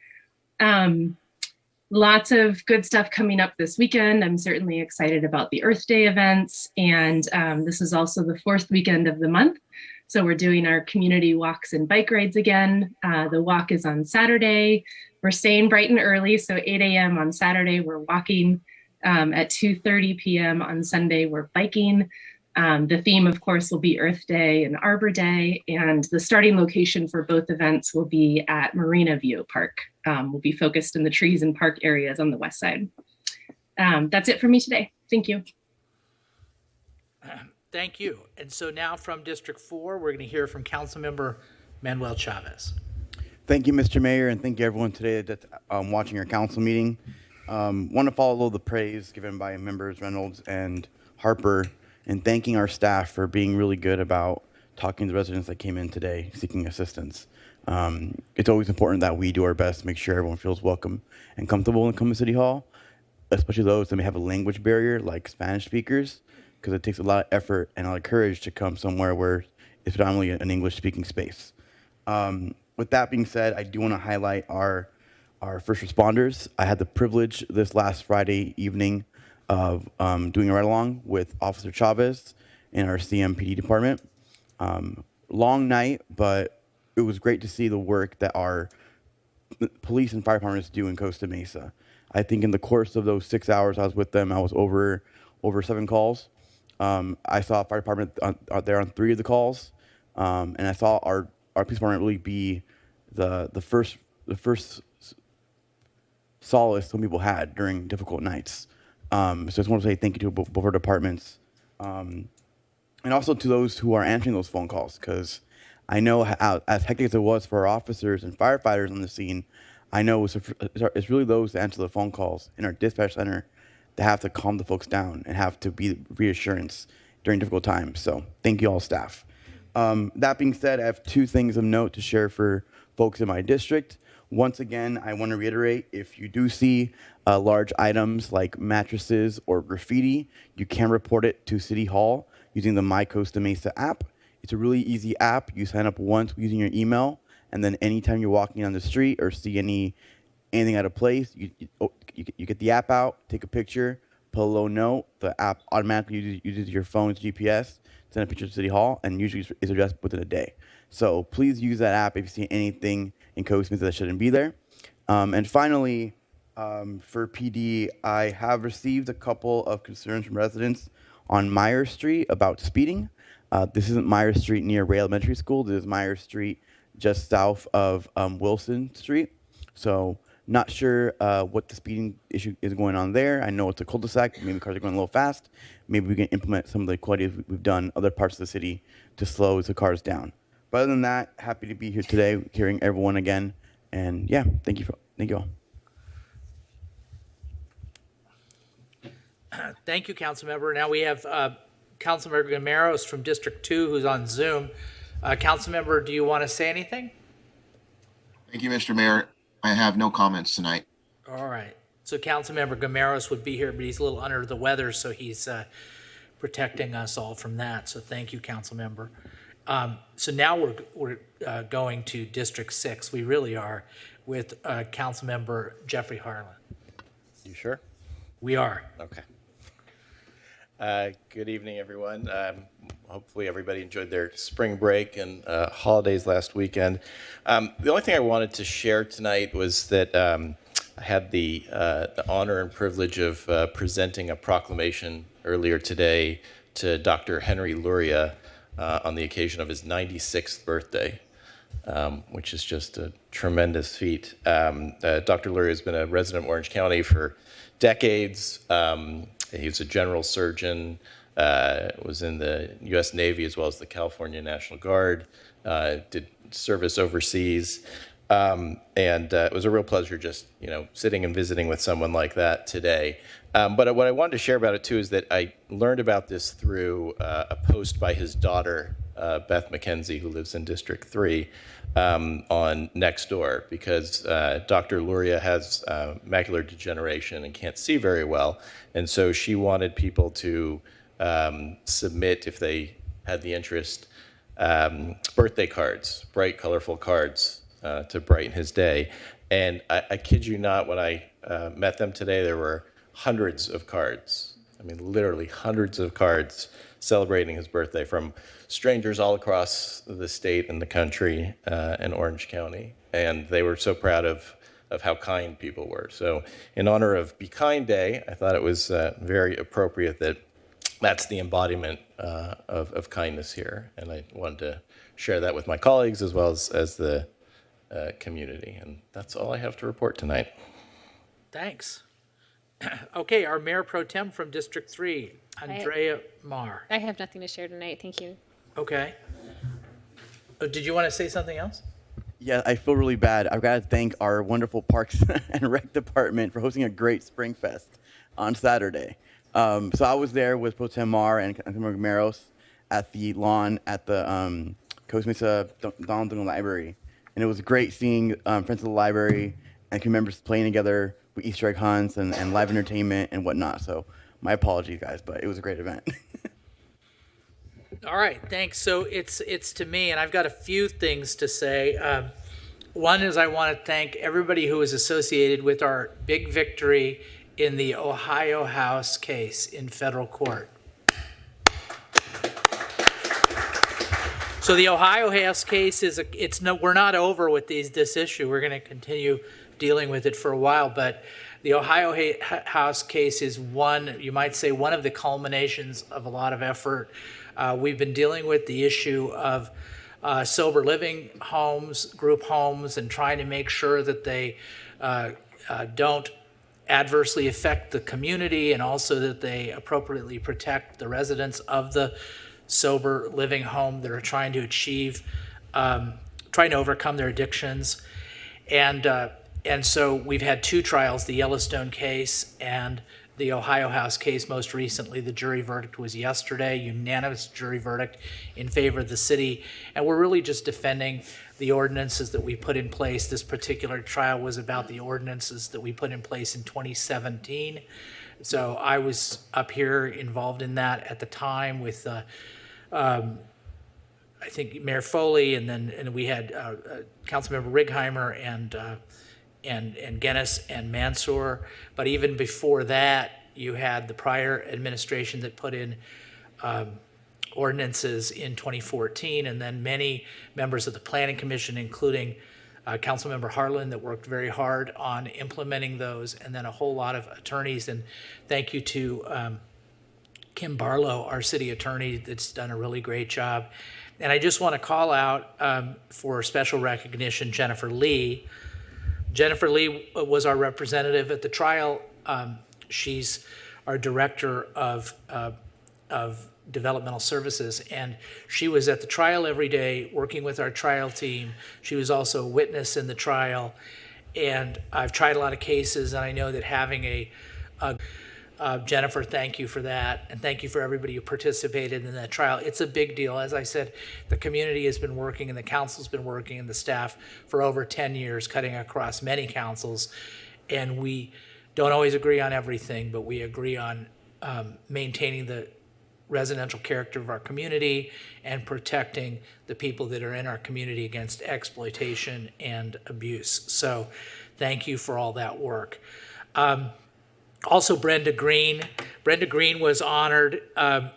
Lots of good stuff coming up this weekend. I'm certainly excited about the Earth Day events. And this is also the 4th weekend of the month. So we're doing our community walks and bike rides again. The walk is on Saturday. We're staying bright and early. So 8 a.m. on Saturday, we're walking. At 2:30 p.m. on Sunday, we're biking. The theme, of course, will be Earth Day and Arbor Day. And the starting location for both events will be at Marina View Park. We'll be focused in the trees and park areas on the west side. That's it for me today. Thank you. Thank you. And so now from District 4, we're going to hear from Councilmember Manuel Chavez. Thank you, Mr. Mayor, and thank you everyone today that's watching our council meeting. Want to follow the praise given by members Reynolds and Harper, and thanking our staff for being really good about talking to residents that came in today seeking assistance. It's always important that we do our best to make sure everyone feels welcome and comfortable when they come to City Hall, especially those that may have a language barrier like Spanish speakers, because it takes a lot of effort and a lot of courage to come somewhere where it's predominantly an English speaking space. With that being said, I do want to highlight our our first responders. I had the privilege this last Friday evening of doing a ride-along with Officer Chavez in our CMPD department. Long night, but it was great to see the work that our police and fire departments do in Costa Mesa. I think in the course of those 6 hours I was with them, I was over 7 calls. I saw fire department out there on 3 of the calls, and I saw our police department really be the first solace some people had during difficult nights. So I just want to say thank you to both our departments, and also to those who are answering those phone calls, because I know how, as hectic as it was for our officers and firefighters on the scene, I know it's really those that answer the phone calls in our dispatch center that have to calm the folks down and have to be reassurance during difficult times. So thank you all, staff. That being said, I have 2 things of note to share for folks in my district. Once again, I want to reiterate, if you do see large items like mattresses or graffiti, you can report it to City Hall using the My Costa Mesa app. It's a really easy app. You sign up once using your email, and then anytime you're walking down the street or see anything out of place, you get the app out, take a picture, put a little note. The app automatically uses your phone's GPS, send a picture to City Hall, and usually it's addressed within a day. So please use that app if you see anything in Costa Mesa that shouldn't be there. And finally, for PD, I have received a couple of concerns from residents on Myers Street about speeding. This isn't Myers Street near Ray Elementary School. This is Myers Street just south of Wilson Street. So not sure what the speeding issue is going on there. I know it's a cul-de-sac. Maybe cars are going a little fast. Maybe we can implement some of the qualities we've done in other parts of the city to slow the cars down. But other than that, happy to be here today, hearing everyone again. And yeah, thank you all. Thank you, Councilmember. Now we have Councilmember Gameros from District 2 who's on Zoom. Councilmember, do you want to say anything? Thank you, Mr. Mayor. I have no comments tonight. All right. So Councilmember Gameros would be here, but he's a little under the weather, so he's protecting us all from that. So thank you, Councilmember. So now we're going to District 6. We really are, with Councilmember Jeffrey Harlan. You sure? We are. Okay. Good evening, everyone. Hopefully everybody enjoyed their spring break and holidays last weekend. The only thing I wanted to share tonight was that I had the honor and privilege of presenting a proclamation earlier today to Dr. Henry Luria on the occasion of his 96th birthday, which is just a tremendous feat. Dr. Luria has been a resident of Orange County for decades. He was a general surgeon, was in the U.S. Navy as well as the California National Guard, did service overseas, and it was a real pleasure just sitting and visiting with someone like that today. But what I wanted to share about it too is that I learned about this through a post by his daughter, Beth McKenzie, who lives in District 3, on Nextdoor, because Dr. Luria has macular degeneration and can't see very well. And so she wanted people to submit, if they had the interest, birthday cards, bright, colorful cards to brighten his day. And I kid you not, when I met them today, there were hundreds of cards. I mean, literally hundreds of cards celebrating his birthday from strangers all across the state and the country and Orange County. And they were so proud of how kind people were. So in honor of Be Kind Day, I thought it was very appropriate that that's the embodiment of kindness here. And I wanted to share that with my colleagues as well as the community. And that's all I have to report tonight. Thanks. Okay, our Mayor Pro Tem from District 3, Andrea Marr. I have nothing to share tonight. Thank you. Okay. Did you want to say something else? Yeah, I feel really bad. I've got to thank our wonderful Parks and Rec department for hosting a great Spring Fest on Saturday. So I was there with Pro Tem Marr and Councilmember Gameros at the lawn at the Costa Mesa Donald Duncan Library. And it was great seeing friends of the library and community members playing together with Easter egg hunts and live entertainment and whatnot. So my apologies, guys, but it was a great event. All right, thanks. So it's to me, and I've got a few things to say. One is I want to thank everybody who was associated with our big victory in the Ohio House case in federal court. So the Ohio House case we're not over with this issue. We're going to continue dealing with it for a while, but the Ohio House case is you might say, one of the culminations of a lot of effort. We've been dealing with the issue of sober living homes, group homes, and trying to make sure that they don't adversely affect the community, and also that they appropriately protect the residents of the sober living home that are trying to trying to overcome their addictions. And so we've had two trials, the Yellowstone case and the Ohio House case most recently. The jury verdict was yesterday, unanimous jury verdict in favor of the city. And we're really just defending the ordinances that we put in place. This particular trial was about the ordinances that we put in place in 2017. So I was up here involved in that at the time with I think Mayor Foley, and we had Councilmember Righeimer and Guinness and Mansour. But even before that, you had the prior administration that put in ordinances in 2014, and then many members of the Planning Commission, including Councilmember Harlan, that worked very hard on implementing those, and then a whole lot of attorneys. And thank you to Kim Barlow, our city attorney, that's done a really great job. And I just want to call out for special recognition Jennifer Lee. Jennifer Lee was our representative at the trial. She's our director of developmental services, and she was at the trial every day working with our trial team. She was also a witness in the trial, and I've tried a lot of cases, and I know that having Jennifer, thank you for that, and thank you for everybody who participated in that trial. It's a big deal. As I said, the community has been working, and the council's been working, and the staff for over 10 years, cutting across many councils, and we don't always agree on everything, but we agree on maintaining the residential character of our community and protecting the people that are in our community against exploitation and abuse. So thank you for all that work. Also, Brenda Green. Brenda Green was honored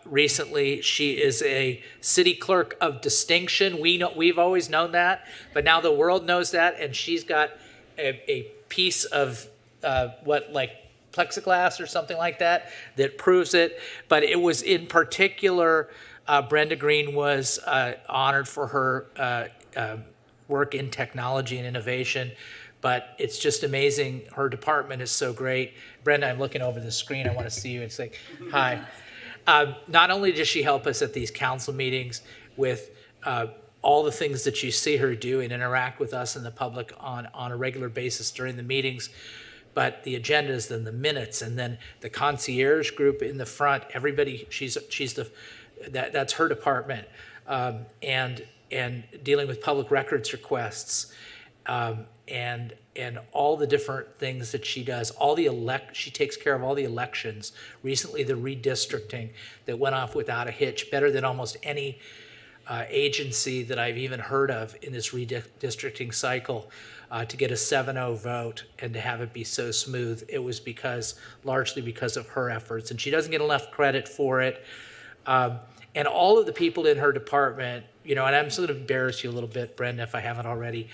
recently. She is a city clerk of distinction. We've always known that, but now the world knows that, and she's got a piece of like plexiglass or something like that proves it. But it was in particular, Brenda Green was honored for her work in technology and innovation. But it's just amazing. Her department is so great. Brenda, I'm looking over the screen. I want to see you and say hi. Not only does she help us at these council meetings with all the things that you see her do and interact with us and the public on a regular basis during the meetings, but the agendas and the minutes, and then the concierge group in the front, everybody, that's her department, and dealing with public records requests, and all the different things that she does. She takes care of all the elections. Recently, the redistricting that went off without a hitch, better than almost any agency that I've even heard of in this redistricting cycle. To get a 7-0 vote and to have it be so smooth, it was largely because of her efforts, and she doesn't get enough credit for it. And all of the people in her department, and I'm just going to embarrass you a little bit, Brenda, if I haven't already.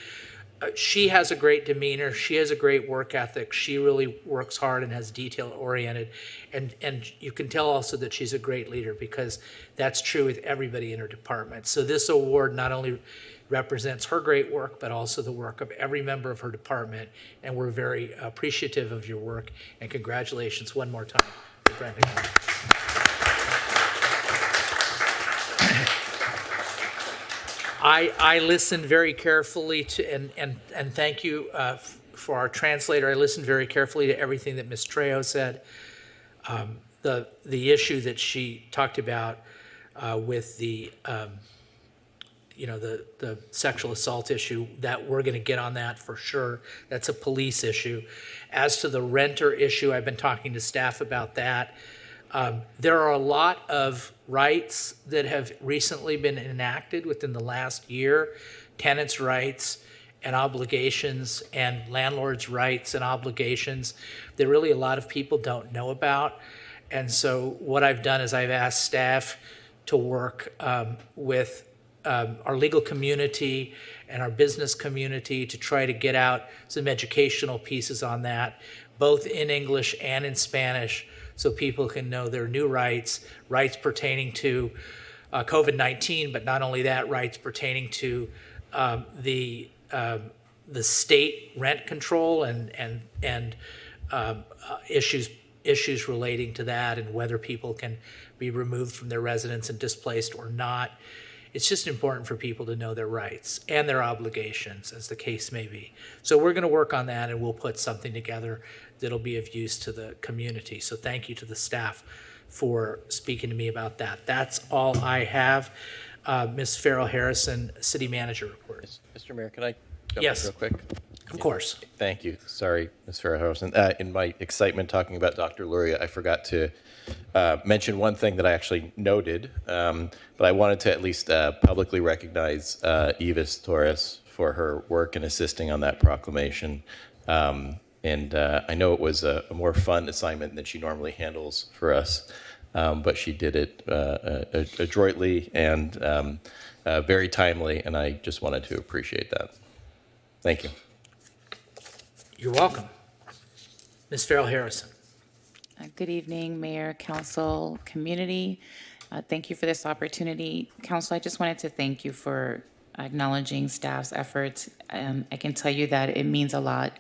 She has a great demeanor. She has a great work ethic. She really works hard and has detail-oriented. And you can tell also that she's a great leader, because that's true with everybody in her department. So this award not only represents her great work, but also the work of every member of her department. And we're very appreciative of your work. And congratulations one more time to Brenda. I listened very carefully to, and thank you for our translator. I listened very carefully to everything that Ms. Trejo said. The issue that she talked about with the sexual assault issue, that we're going to get on that for sure. That's a police issue. As to the renter issue, I've been talking to staff about that. There are a lot of rights that have recently been enacted within the last year, tenants' rights, and obligations and landlords' rights and obligations that really a lot of people don't know about. And so what I've done is I've asked staff to work with our legal community and our business community to try to get out some educational pieces on that, both in English and in Spanish, so people can know their new rights pertaining to COVID-19, but not only that, rights pertaining to the state rent control and issues relating to that, and whether people can be removed from their residence and displaced or not. It's just important for people to know their rights and their obligations, as the case may be. So we're going to work on that, and we'll put something together that'll be of use to the community. So thank you to the staff for speaking to me about that. That's all I have. Ms. Farrell Harrison, City Manager report. Mr. Mayor, can I jump Yes. in real quick? Of course. Thank you. Sorry, Ms. Farrell Harrison. In my excitement talking about Dr. Luria, I forgot to mention one thing that I actually noted, but I wanted to at least publicly recognize Evis Torres for her work in assisting on that proclamation. And I know it was a more fun assignment than she normally handles for us, but she did it adroitly and very timely, and I just wanted to appreciate that. Thank you. You're welcome. Ms. Farrell Harrison. Good evening, Mayor, Council, community. Thank you for this opportunity. Council, I just wanted to thank you for acknowledging staff's efforts. I can tell you that it means a lot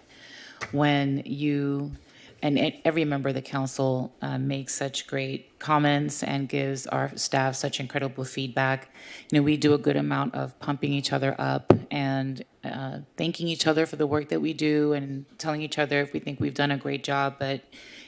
when you and every member of the council makes such great comments and gives our staff such incredible feedback. You know, we do a good amount of pumping each other up and thanking each other for the work that we do and telling each other if we think we've done a great job, but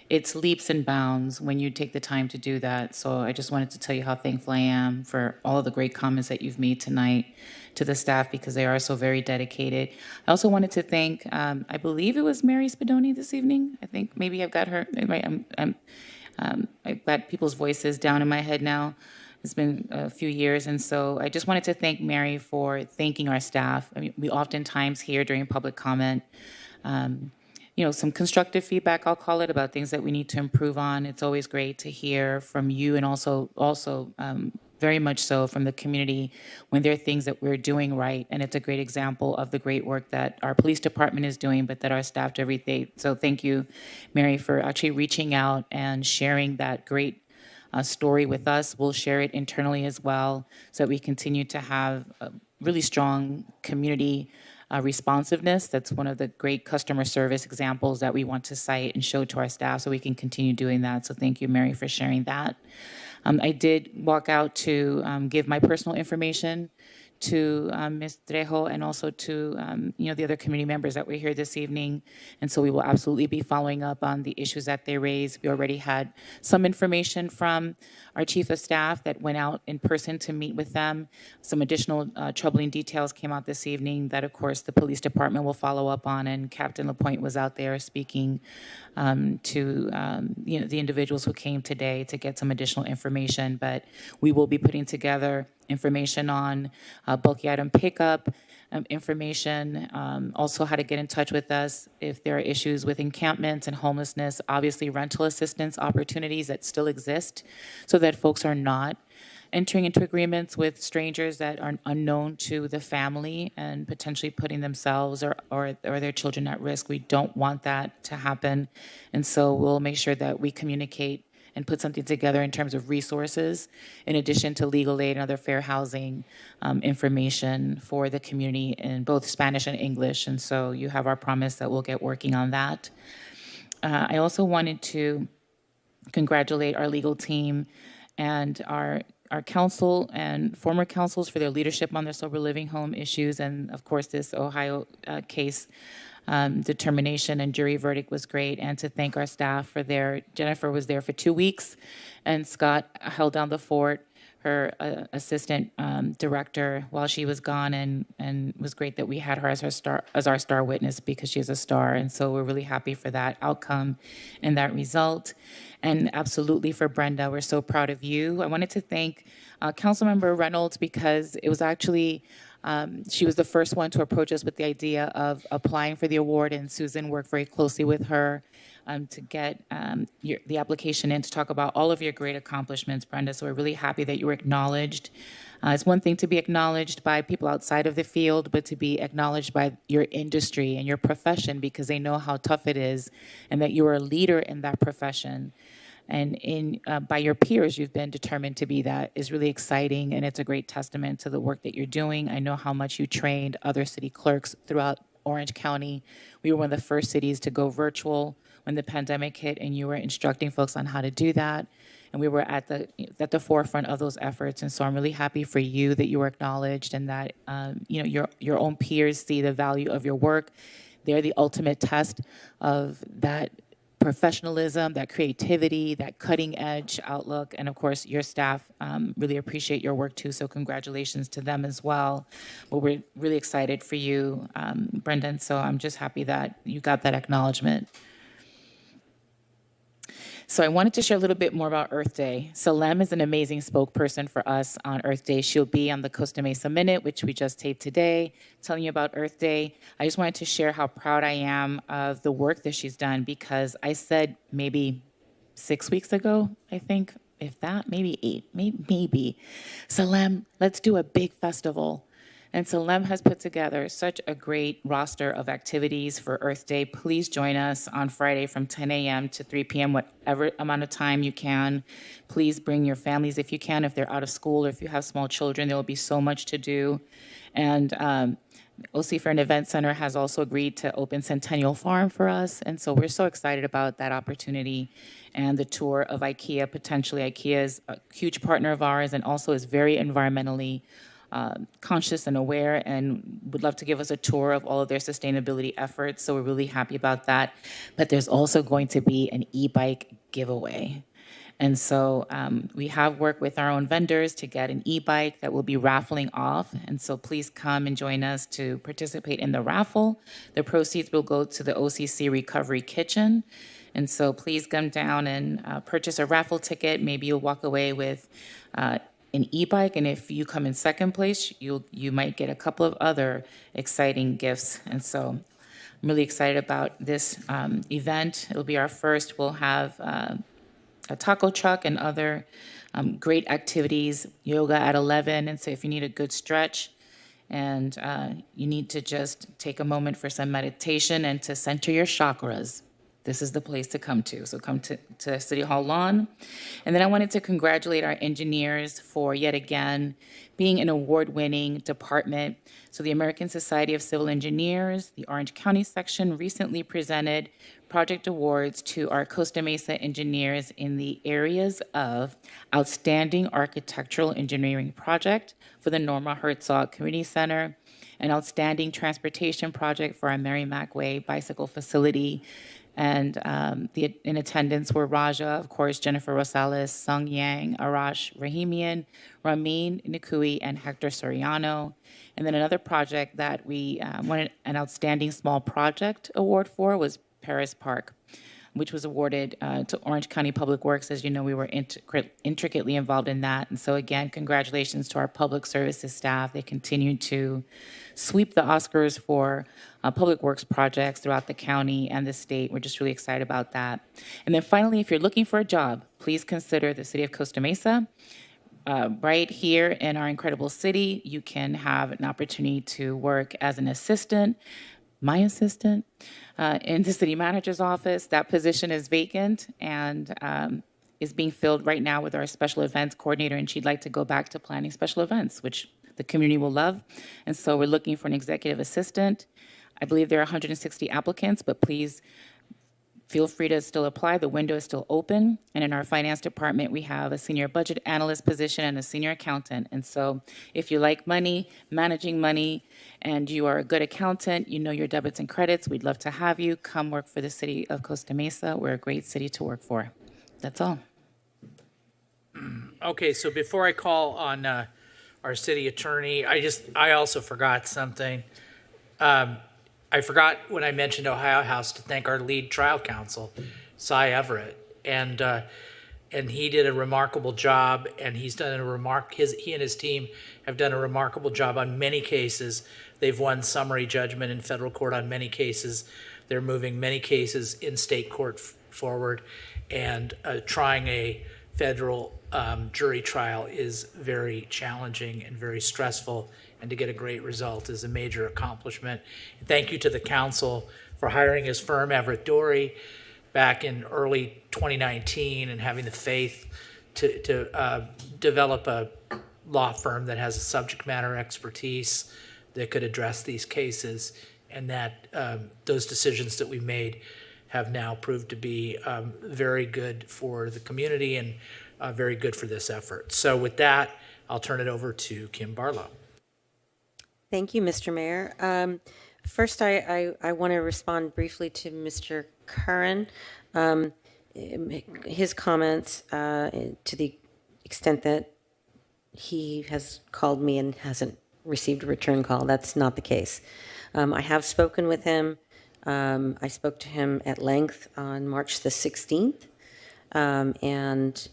it's leaps and bounds when you take the time to do that. So I just wanted to tell you how thankful I am for all of the great comments that you've made tonight to the staff, because they are so very dedicated. I also wanted to thank, I believe it was Mary Spadoni this evening. I think maybe I've got her, I've got people's voices down in my head now. It's been a few years, and so I just wanted to thank Mary for thanking our staff. I mean, we oftentimes hear during public comment, you know, some constructive feedback, I'll call it, about things that we need to improve on. It's always great to hear from you, and also very much so from the community when there are things that we're doing right. And it's a great example of the great work that our police department is doing, but that our staff do every day. So thank you, Mary, for actually reaching out and sharing that great story with us. We'll share it internally as well, so that we continue to have a really strong community responsiveness. That's one of the great customer service examples that we want to cite and show to our staff, so we can continue doing that. So thank you, Mary, for sharing that. I did walk out to give my personal information to Ms. Trejo and also to you know, the other community members that were here this evening. And so we will absolutely be following up on the issues that they raised. We already had some information from our chief of staff that went out in person to meet with them. Some additional troubling details came out this evening that, of course, the police department will follow up on. And Captain LaPointe was out there speaking to you know, the individuals who came today to get some additional information. But we will be putting together information on bulky item pickup, information, also how to get in touch with us if there are issues with encampments and homelessness, obviously rental assistance opportunities that still exist, so that folks are not entering into agreements with strangers that are unknown to the family and potentially putting themselves or their children at risk. We don't want that to happen. And so we'll make sure that we communicate and put something together in terms of resources, in addition to legal aid and other fair housing information for the community in both Spanish and English. And so you have our promise that we'll get working on that. I also wanted to congratulate our legal team and our council and former councils for their leadership on their sober living home issues. And of course, this Ohio case determination and jury verdict was great. And to thank our staff for Jennifer was there for 2 weeks, and Scott held down the fort, her assistant director, while she was gone, and it was great that we had her as our star witness, because she is a star. And so we're really happy for that outcome and that result. And absolutely for Brenda, we're so proud of you. I wanted to thank Councilmember Reynolds, because it was actually She was the first one to approach us with the idea of applying for the award, and Susan worked very closely with her to get the application in to talk about all of your great accomplishments, Brenda. So we're really happy that you were acknowledged. It's one thing to be acknowledged by people outside of the field, but to be acknowledged by your industry and your profession, because they know how tough it is and that you are a leader in that profession. And by your peers, you've been determined to be that, is really exciting, and it's a great testament to the work that you're doing. I know how much you trained other city clerks throughout Orange County. We were one of the first cities to go virtual when the pandemic hit, and you were instructing folks on how to do that. And we were at the forefront of those efforts. And so I'm really happy for you that you were acknowledged, and that your own peers see the value of your work. They're the ultimate test of that professionalism, that creativity, that cutting edge outlook. And of course, your staff really appreciate your work too. So congratulations to them as well. But we're really excited for you, Brendan. So I'm just happy that you got that acknowledgement. So I wanted to share a little bit more about Earth Day. Solemn is an amazing spokesperson for us on Earth Day. She'll be on the Costa Mesa Minute, which we just taped today, telling you about Earth Day. I just wanted to share how proud I am of the work that she's done, because I said maybe 6 weeks ago, I think, if that, maybe 8, maybe, Solemn, let's do a big festival. And Solemn has put together such a great roster of activities for Earth Day. Please join us on Friday from 10 a.m. to 3 p.m., whatever amount of time you can. Please bring your families if you can, if they're out of school, or if you have small children. There will be so much to do. And OC Fair and Event Center has also agreed to open Centennial Farm for us. And so we're so excited about that opportunity and the tour of IKEA. Potentially, IKEA is a huge partner of ours and also is very environmentally conscious and aware, and would love to give us a tour of all of their sustainability efforts. So we're really happy about that. But there's also going to be an e-bike giveaway. And so we have worked with our own vendors to get an e-bike that we'll be raffling off. And so please come and join us to participate in the raffle. The proceeds will go to the OCC Recovery Kitchen. And so please come down and purchase a raffle ticket. Maybe you'll walk away with an e-bike, and if you come in second place, you might get a couple of other exciting gifts. And so I'm really excited about this event. It'll be our first. We'll have a taco truck and other great activities, yoga at 11. And so if you need a good stretch and you need to just take a moment for some meditation and to center your chakras, this is the place to come to. So come to City Hall lawn. And then I wanted to congratulate our engineers for yet again being an award-winning department. So the American Society of Civil Engineers, the Orange County section, recently presented project awards to our Costa Mesa engineers in the areas of Outstanding Architectural Engineering Project for the Norma Herzog Community Center, an Outstanding Transportation Project for our Mary Mac Way Bicycle Facility. And in attendance were Raja, of course, Jennifer Rosales, Sung Yang, Arash Rahimian, Ramin Nikui, and Hector Soriano. And then another project that we won an Outstanding Small Project Award for was Paris Park, which was awarded to Orange County Public Works. As you know, we were intricately involved in that. And so again, congratulations to our public services staff. They continue to sweep the Oscars for public works projects throughout the county and the state. We're just really excited about that. And then finally, if you're looking for a job, please consider the city of Costa Mesa. Right here in our incredible city, you can have an opportunity to work as an assistant, my assistant, in the city manager's office. That position is vacant and is being filled right now with our special events coordinator, and she'd like to go back to planning special events, which the community will love. And so we're looking for an executive assistant. I believe there are 160 applicants, but please feel free to still apply. The window is still open. And in our finance department, we have a senior budget analyst position and a senior accountant. And so if you like money, managing money, and you are a good accountant, you know your debits and credits, we'd love to have you. Come work for the city of Costa Mesa. We're a great city to work for. That's all. Okay, so before I call on our city attorney, I also forgot something. I forgot when I mentioned Ohio House to thank our lead trial counsel, Cy Everett. And and he did a remarkable job, and he and his team have done a remarkable job on many cases. They've won summary judgment in federal court on many cases. They're moving many cases in state court forward, and trying a federal jury trial is very challenging and very stressful, and to get a great result is a major accomplishment. Thank you to the council for hiring his firm, Everett Dory, back in early 2019, and having the faith to develop a law firm that has a subject matter expertise that could address these cases, and that those decisions that we made have now proved to be very good for the community and very good for this effort. So with that, I'll turn it over to Kim Barlow. Thank you, Mr. Mayor. First, I want to respond briefly to Mr. Curran. His comments, to the extent that he has called me and hasn't received a return call. That's not the case. I have spoken with him. I spoke to him at length on March the 16th, and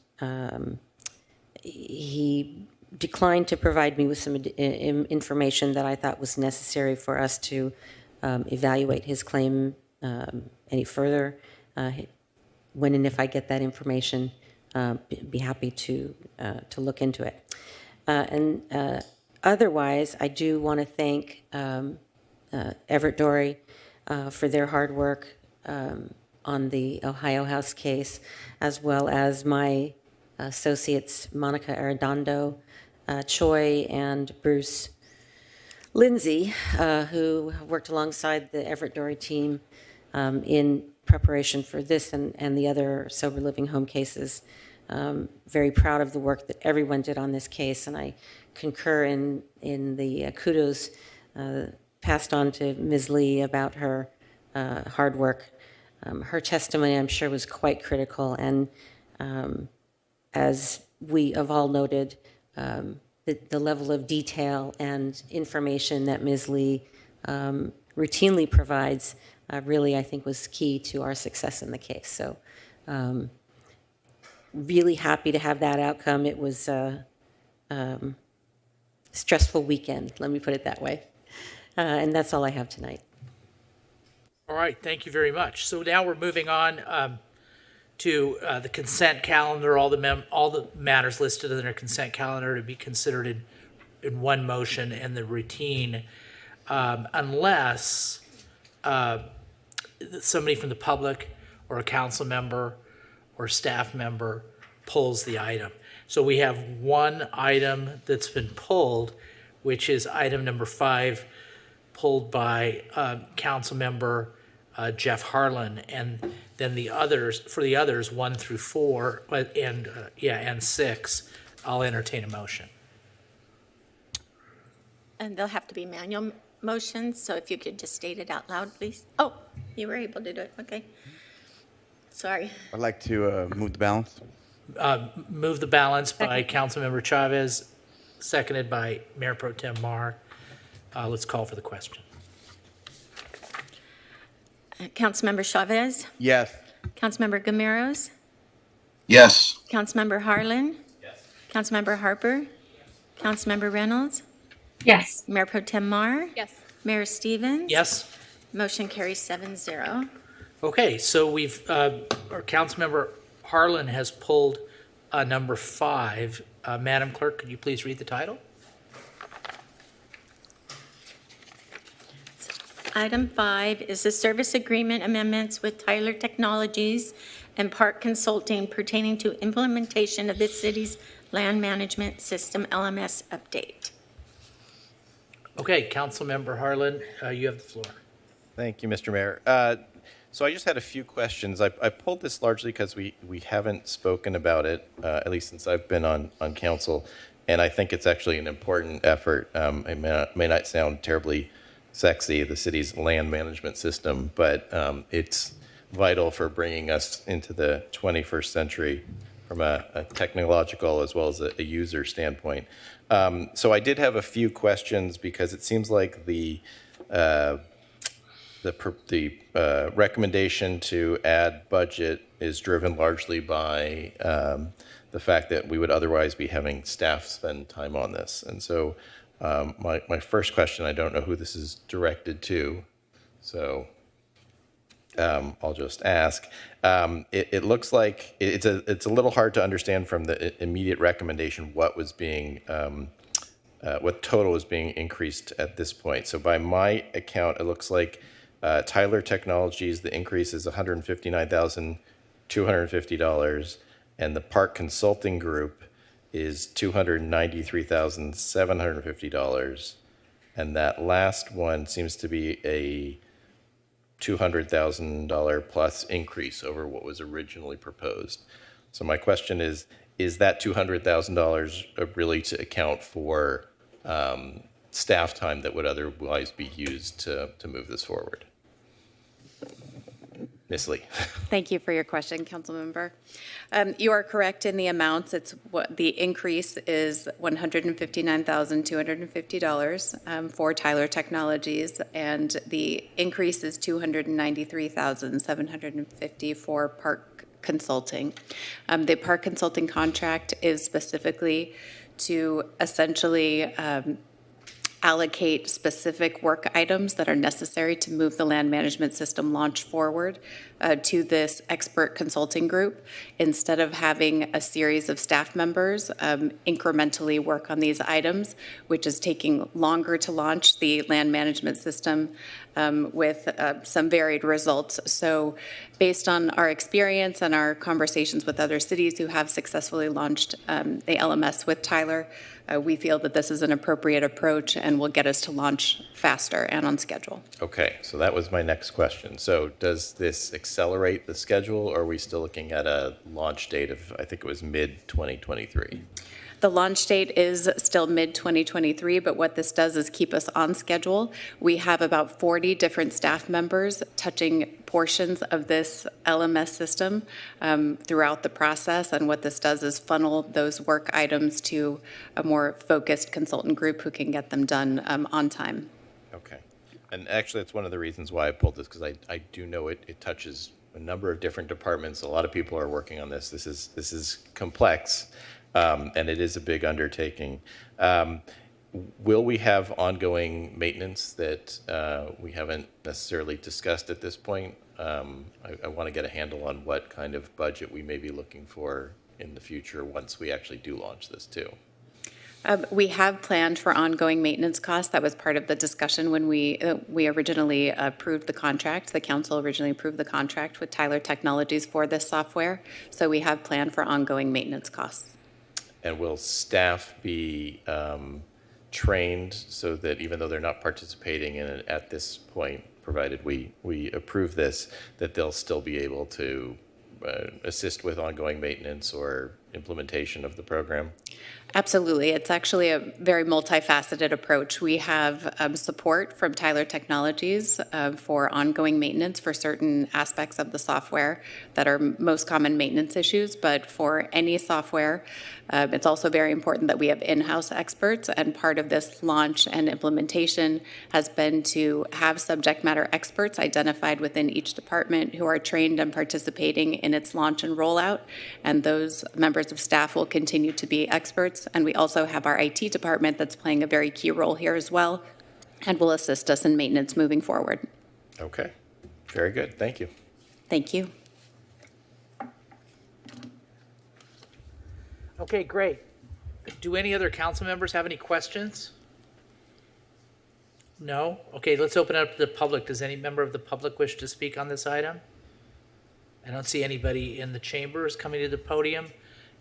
he declined to provide me with some information that I thought was necessary for us to evaluate his claim any further. When and if I get that information, be happy to look into it. Otherwise, I do want to thank Everett Dory for their hard work on the Ohio House case, as well as my associates Monica Arredondo, Choi, and Bruce Lindsay, who worked alongside the Everett Dory team in preparation for this and the other sober living home cases. Very proud of the work that everyone did on this case, and I concur in the kudos passed on to Ms. Lee about her hard work. Her testimony, I'm sure, was quite critical, and as we have all noted, the level of detail and information that Ms. Lee routinely provides really, I think, was key to our success in the case. So really happy to have that outcome. It was a stressful weekend, let me put it that way. And that's all I have tonight. All right, thank you very much. So now we're moving on to the consent calendar, all the matters listed in their consent calendar to be considered in one motion, and the routine, unless somebody from the public or a council member or staff member pulls the item. So we have one item that's been pulled, which is item number 5, pulled by council member Jeff Harlan, and then the others, for the others 1 through 4 and 6, I'll entertain a motion. And they'll have to be manual motions, so if you could just state it out loud, please. Oh, you were able to do it, okay. Sorry. I'd like to move the balance. Move the balance by Councilmember Chavez, seconded by Mayor Pro Tem Mar. Let's call for the question. Councilmember Chavez? Yes. Councilmember Gameros? Yes. Councilmember Harlan? Yes. Councilmember Harper? Yes. Councilmember Reynolds? Yes. Mayor Pro Tem Mar? Yes. Mayor Stevens? Yes. Motion carries 7-0. Okay, so we've, our Councilmember Harlan has pulled number 5. Madam Clerk, could you please read the title? Item 5 is the service agreement amendments with Tyler Technologies and Park Consulting pertaining to implementation of the city's land management system LMS update. Okay, Councilmember Harlan, you have the floor. Thank you, Mr. Mayor. So I just had a few questions. I pulled this largely because we haven't spoken about it, at least since I've been on council, and I think it's actually an important effort. It may not sound terribly sexy, the city's land management system, but it's vital for bringing us into the 21st century from a technological as well as a user standpoint. So I did have a few questions because it seems like the the recommendation to add budget is driven largely by the fact that we would otherwise be having staff spend time on this. And so my first question, I don't know who this is directed to, so I'll just ask. It looks like it's a little hard to understand from the immediate recommendation what was being what total is being increased at this point. So by my account, it looks like Tyler Technologies, the increase is $159,250, and the Park Consulting Group is $293,750, and that last one seems to be a $200,000 plus increase over what was originally proposed. So my question is that $200,000 really to account for staff time that would otherwise be used to move this forward? Ms. Lee. Thank you for your question, Councilmember. You are correct in the amounts. It's what the increase is $159,250 for Tyler Technologies, and the increase is $293,750 for Park Consulting. The Park Consulting contract is specifically to essentially allocate specific work items that are necessary to move the land management system launch forward to this expert consulting group, instead of having a series of staff members incrementally work on these items, which is taking longer to launch the land management system with some varied results. So based on our experience and our conversations with other cities who have successfully launched the LMS with Tyler, we feel that this is an appropriate approach and will get us to launch faster and on schedule. Okay, so that was my next question. So does this accelerate the schedule, or are we still looking at a launch date of, I think it was mid-2023? The launch date is still mid-2023, but what this does is keep us on schedule. We have about 40 different staff members touching portions of this LMS system throughout the process, and what this does is funnel those work items to a more focused consultant group who can get them done on time. Okay. And actually, that's one of the reasons why I pulled this, because I do know it touches a number of different departments. A lot of people are working on this. This is complex. And it is a big undertaking. Will we have ongoing maintenance that we haven't necessarily discussed at this point? I want to get a handle on what kind of budget we may be looking for in the future once we actually do launch this too. We have planned for ongoing maintenance costs. That was part of the discussion when we originally approved the contract. The council originally approved the contract with Tyler Technologies for this software. So we have planned for ongoing maintenance costs. And will staff be trained so that even though they're not participating in it at this point, provided we approve this, that they'll still be able to assist with ongoing maintenance or implementation of the program? Absolutely. It's actually a very multifaceted approach. We have support from Tyler Technologies for ongoing maintenance for certain aspects of the software that are most common maintenance issues, but for any software, it's also very important that we have in-house experts, and part of this launch and implementation has been to have subject matter experts identified within each department who are trained and participating in its launch and rollout, and those members of staff will continue to be experts. And we also have our IT department that's playing a very key role here as well, and will assist us in maintenance moving forward. Okay, very good. Thank you. Thank you. Okay, great. Do any other council members have any questions? No? Okay, let's open it up to the public. Does any member of the public wish to speak on this item? I don't see anybody in the chambers coming to the podium.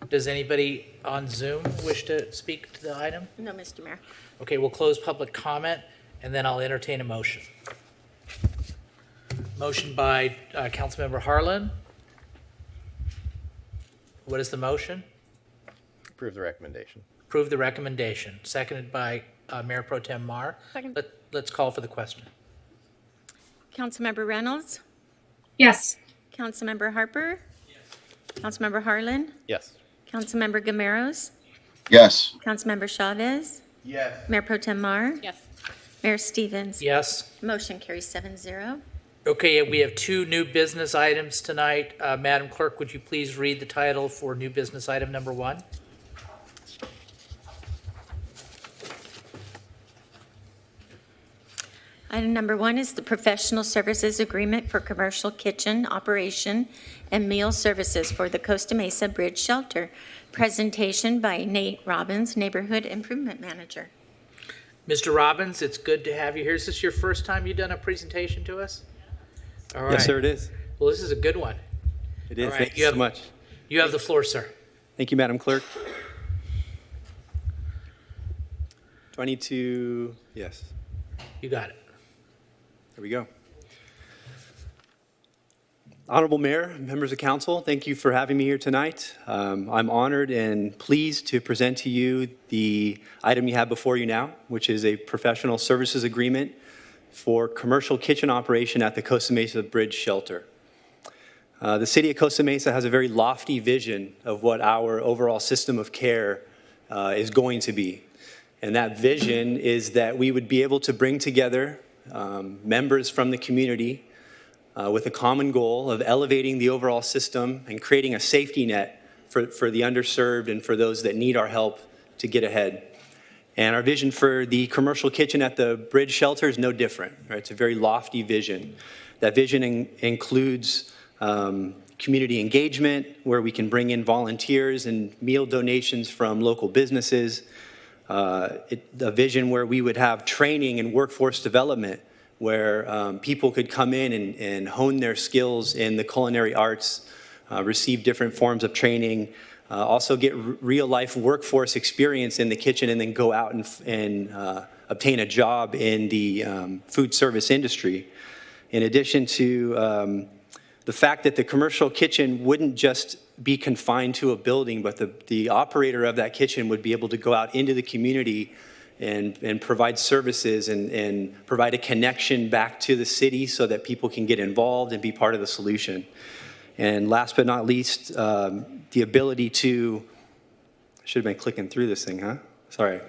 Does anybody on Zoom wish to speak to the item? No, Mr. Mayor. Okay, we'll close public comment, and then I'll entertain a motion. Motion by Councilmember Harlan. What is the motion? Approve the recommendation. Approve the recommendation. Seconded by Mayor Pro Tem Mar. Second. Let's call for the question. Councilmember Reynolds? Yes. Councilmember Harper? Yes. Councilmember Harlan? Yes. Councilmember Gameros? Yes. Councilmember Chavez? Yes. Mayor Pro Tem Mar? Yes. Mayor Stevens? Yes. Motion carries 7-0. Okay, we have two new business items tonight. Madam Clerk, would you please read the title for new business item number 1? Item number 1 is the professional services agreement for commercial kitchen operation and meal services for the Costa Mesa Bridge Shelter. Presentation by Nate Robbins, Neighborhood Improvement Manager. Mr. Robbins, it's good to have you here. Is this your first time you've done a presentation to us? All right. Yes, sir, it is. Well, this is a good one. It is. All right, Thank you so much. You have the floor, sir. Thank you, Madam Clerk. Do I need to? Yes. You got it. There we go. Honorable Mayor, members of council, thank you for having me here tonight. I'm honored and pleased to present to you the item you have before you now, which is a professional services agreement for commercial kitchen operation at the Costa Mesa Bridge Shelter. The city of Costa Mesa has a very lofty vision of what our overall system of care is going to be. And that vision is that we would be able to bring together members from the community with a common goal of elevating the overall system and creating a safety net for the underserved and for those that need our help to get ahead. And our vision for the commercial kitchen at the Bridge Shelter is no different. Right? It's a very lofty vision. That vision includes community engagement, where we can bring in volunteers and meal donations from local businesses. A vision where we would have training and workforce development, where people could come in and hone their skills in the culinary arts, receive different forms of training, also get real-life workforce experience in the kitchen, and then go out and obtain a job in the food service industry. In addition to the fact that the commercial kitchen wouldn't just be confined to a building, but the operator of that kitchen would be able to go out into the community and provide services and provide a connection back to the city so that people can get involved and be part of the solution. And last but not least, the ability to, I should have been clicking through this thing, huh? Sorry.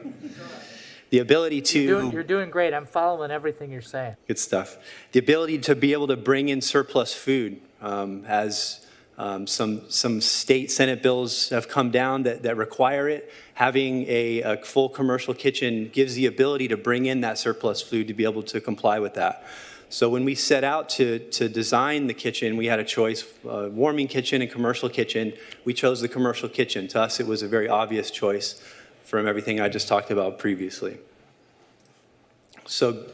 The ability to... You're doing great. I'm following everything you're saying. Good stuff. The ability to be able to bring in surplus food as some state Senate bills have come down that require it. Having a full commercial kitchen gives the ability to bring in that surplus food to be able to comply with that. So when we set out to design the kitchen, we had a choice, warming kitchen and commercial kitchen. We chose the commercial kitchen. To us, it was a very obvious choice from everything I just talked about previously. So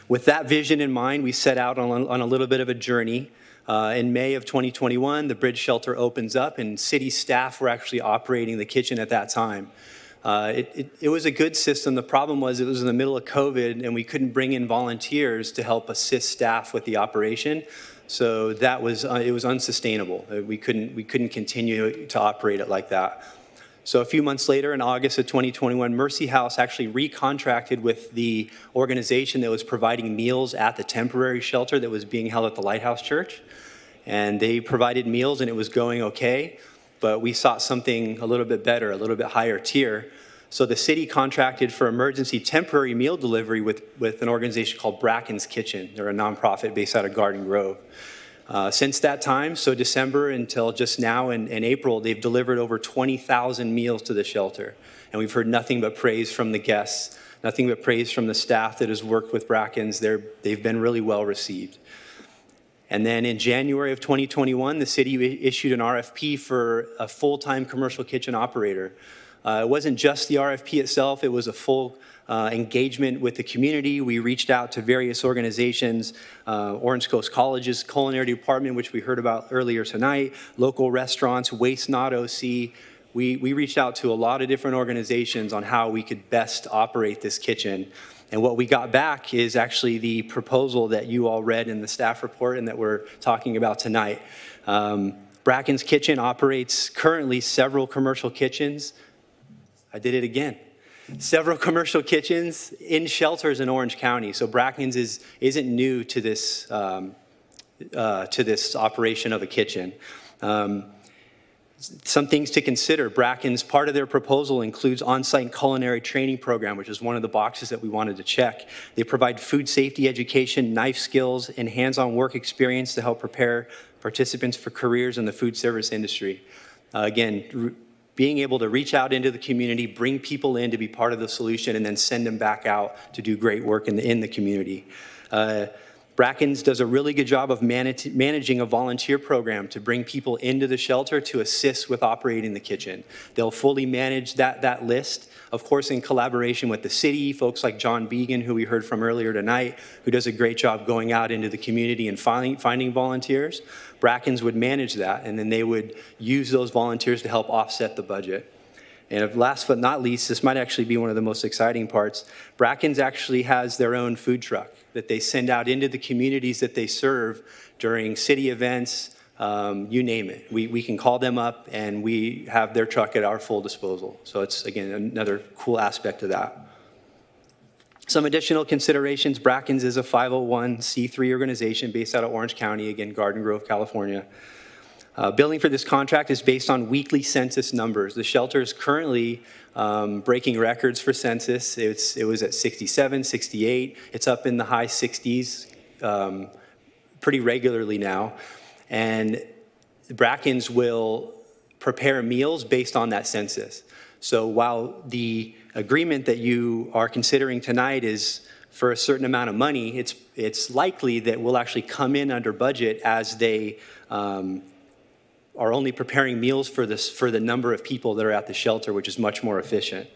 with that vision in mind, we set out on a little bit of a journey. In May of 2021, the Bridge Shelter opens up, and city staff were actually operating the kitchen at that time. It was a good system. The problem was it was in the middle of COVID, and we couldn't bring in volunteers to help assist staff with the operation. So that was it was unsustainable. We couldn't continue to operate it like that. So a few months later, in August of 2021, Mercy House actually recontracted with the organization that was providing meals at the temporary shelter that was being held at the Lighthouse Church. And they provided meals, and it was going okay. But we sought something a little bit better, a little bit higher tier. So the city contracted for emergency temporary meal delivery with an organization called Bracken's Kitchen. They're a nonprofit based out of Garden Grove. Since that time, so December until just now in April, they've delivered over 20,000 meals to the shelter. And we've heard nothing but praise from the guests, nothing but praise from the staff that has worked with Bracken's. They've been really well received. And then in January of 2021, the city issued an RFP for a full-time commercial kitchen operator. It wasn't just the RFP itself, it was a full engagement with the community. We reached out to various organizations, Orange Coast College's culinary department, which we heard about earlier tonight, local restaurants, Waste Not OC. We reached out to a lot of different organizations on how we could best operate this kitchen. And what we got back is actually the proposal that you all read in the staff report and that we're talking about tonight. Bracken's Kitchen operates currently several commercial kitchens. I did it again. Several commercial kitchens in shelters in Orange County. So Bracken's isn't new to this operation of a kitchen. Some things to consider. Bracken's part of their proposal includes on-site culinary training program, which is one of the boxes that we wanted to check. They provide food safety education, knife skills, and hands-on work experience to help prepare participants for careers in the food service industry. Again, being able to reach out into the community, bring people in to be part of the solution, and then send them back out to do great work in the community. Bracken's does a really good job of managing a volunteer program to bring people into the shelter to assist with operating the kitchen. They'll fully manage that list, of course, in collaboration with the city, folks like John Began, who we heard from earlier tonight, who does a great job going out into the community and finding volunteers. Bracken's would manage that, and then they would use those volunteers to help offset the budget. And last but not least, this might actually be one of the most exciting parts, Bracken's actually has their own food truck that they send out into the communities that they serve during city events, you name it. We can call them up and we have their truck at our full disposal. So it's, again, another cool aspect of that. Some additional considerations, Bracken's is a 501c3 organization based out of Orange County, again, Garden Grove, California. Billing for this contract is based on weekly census numbers. The shelter is currently breaking records for census. It was at 67, 68. It's up in the high 60s pretty regularly now. And Bracken's will prepare meals based on that census. So while the agreement that you are considering tonight is for a certain amount of money, it's likely that we'll actually come in under budget as they are only preparing meals for the number of people that are at the shelter, which is much more efficient.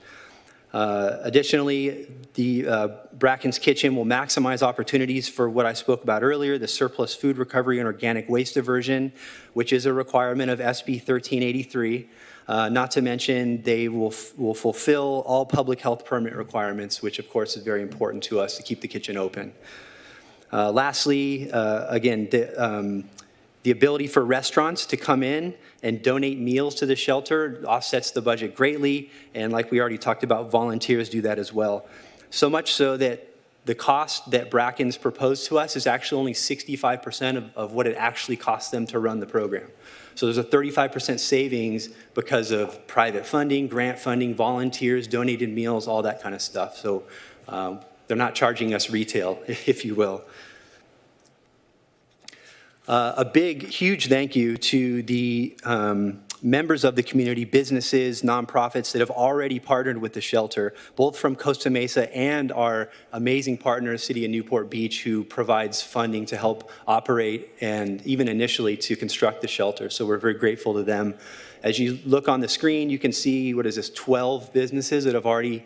Additionally, the Bracken's Kitchen will maximize opportunities for what I spoke about earlier, the surplus food recovery and organic waste diversion, which is a requirement of SB 1383. Not to mention, they will fulfill all public health permit requirements, which of course is very important to us to keep the kitchen open. Lastly, again, the ability for restaurants to come in and donate meals to the shelter offsets the budget greatly, and like we already talked about, volunteers do that as well. So much so that the cost that Bracken's proposed to us is actually only 65% of what it actually costs them to run the program. So there's a 35% savings because of private funding, grant funding, volunteers, donated meals, all that kind of stuff. So they're not charging us retail, if you will. A big, huge thank you to the members of the community, businesses, nonprofits that have already partnered with the shelter, both from Costa Mesa and our amazing partner, City of Newport Beach, who provides funding to help operate and even initially to construct the shelter. So we're very grateful to them. As you look on the screen, you can see, 12 businesses that have already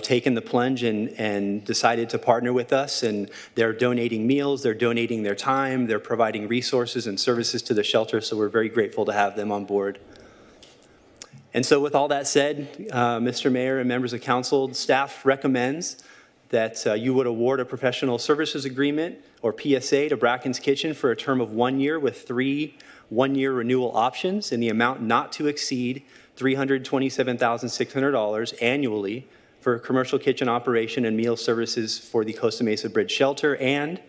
taken the plunge and decided to partner with us, and they're donating meals, they're donating their time, they're providing resources and services to the shelter, so we're very grateful to have them on board. And so with all that said, Mr. Mayor and members of council, staff recommends that you would award a professional services agreement or PSA to Bracken's Kitchen for a term of 1 year with 3 one-year renewal options in the amount not to exceed $327,600 annually for commercial kitchen operation and meal services for the Costa Mesa Bridge Shelter, and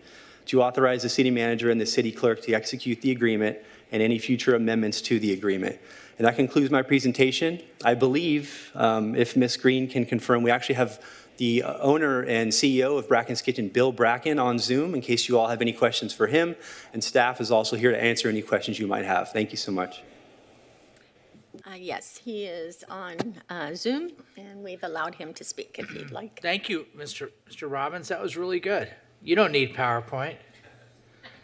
to authorize the city manager and the city clerk to execute the agreement and any future amendments to the agreement. And that concludes my presentation. I believe, if Ms. Green can confirm, we actually have the owner and CEO of Bracken's Kitchen, Bill Bracken, on Zoom, in case you all have any questions for him, and staff is also here to answer any questions you might have. Thank you so much. Yes, he is on Zoom, and we've allowed him to speak if he'd like. Thank you, Mr. Robbins. That was really good. You don't need PowerPoint.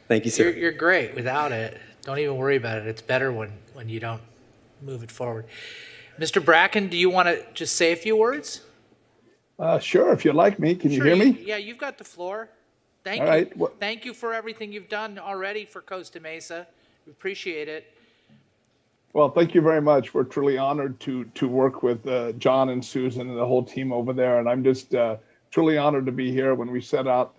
Thank you, sir. You're great without it. Don't even worry about it. It's better when you don't move it forward. Mr. Bracken, do you want to just say a few words? Sure, if you'd like me. Can you hear me? Yeah, you've got the floor. Thank All you. right. Thank you for everything you've done already for Costa Mesa. We appreciate it. Well, thank you very much. We're truly honored to work with John and Susan and the whole team over there. And I'm just truly honored to be here. When we set out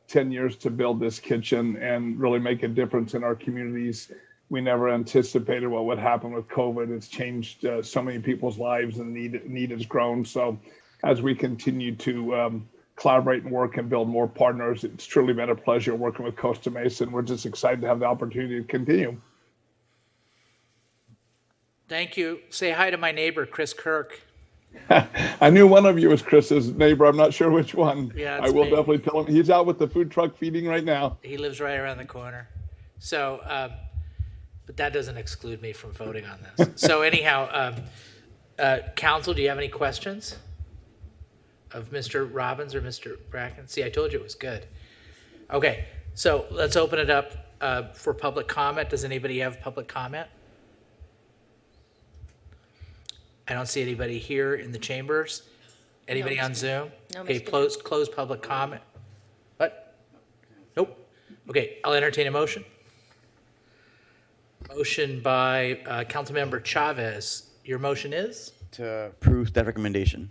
10 years to build this kitchen and really make a difference in our communities, we never anticipated what would happen with COVID. It's changed so many people's lives, and the need has grown. So as we continue to collaborate and work and build more partners, it's truly been a pleasure working with Costa Mesa, and we're just excited to have the opportunity to continue. Thank you. Say hi to my neighbor, Chris Kirk. I knew one of you was Chris's neighbor. I'm not sure which one. Yeah, I it's will me. definitely tell him. He's out with the food truck feeding right now. He lives right around the corner. So, but that doesn't exclude me from voting on this. So anyhow, council, do you have any questions of Mr. Robbins or Mr. Bracken? See, I told you it was good. Okay, so let's open it up for public comment. Does anybody have public comment? I don't see anybody here in the chambers. Anybody on Zoom? No, Okay, Mr. close public comment. What? Nope. Okay, I'll entertain a motion. Motion by Councilmember Chavez. Your motion is? To approve that recommendation.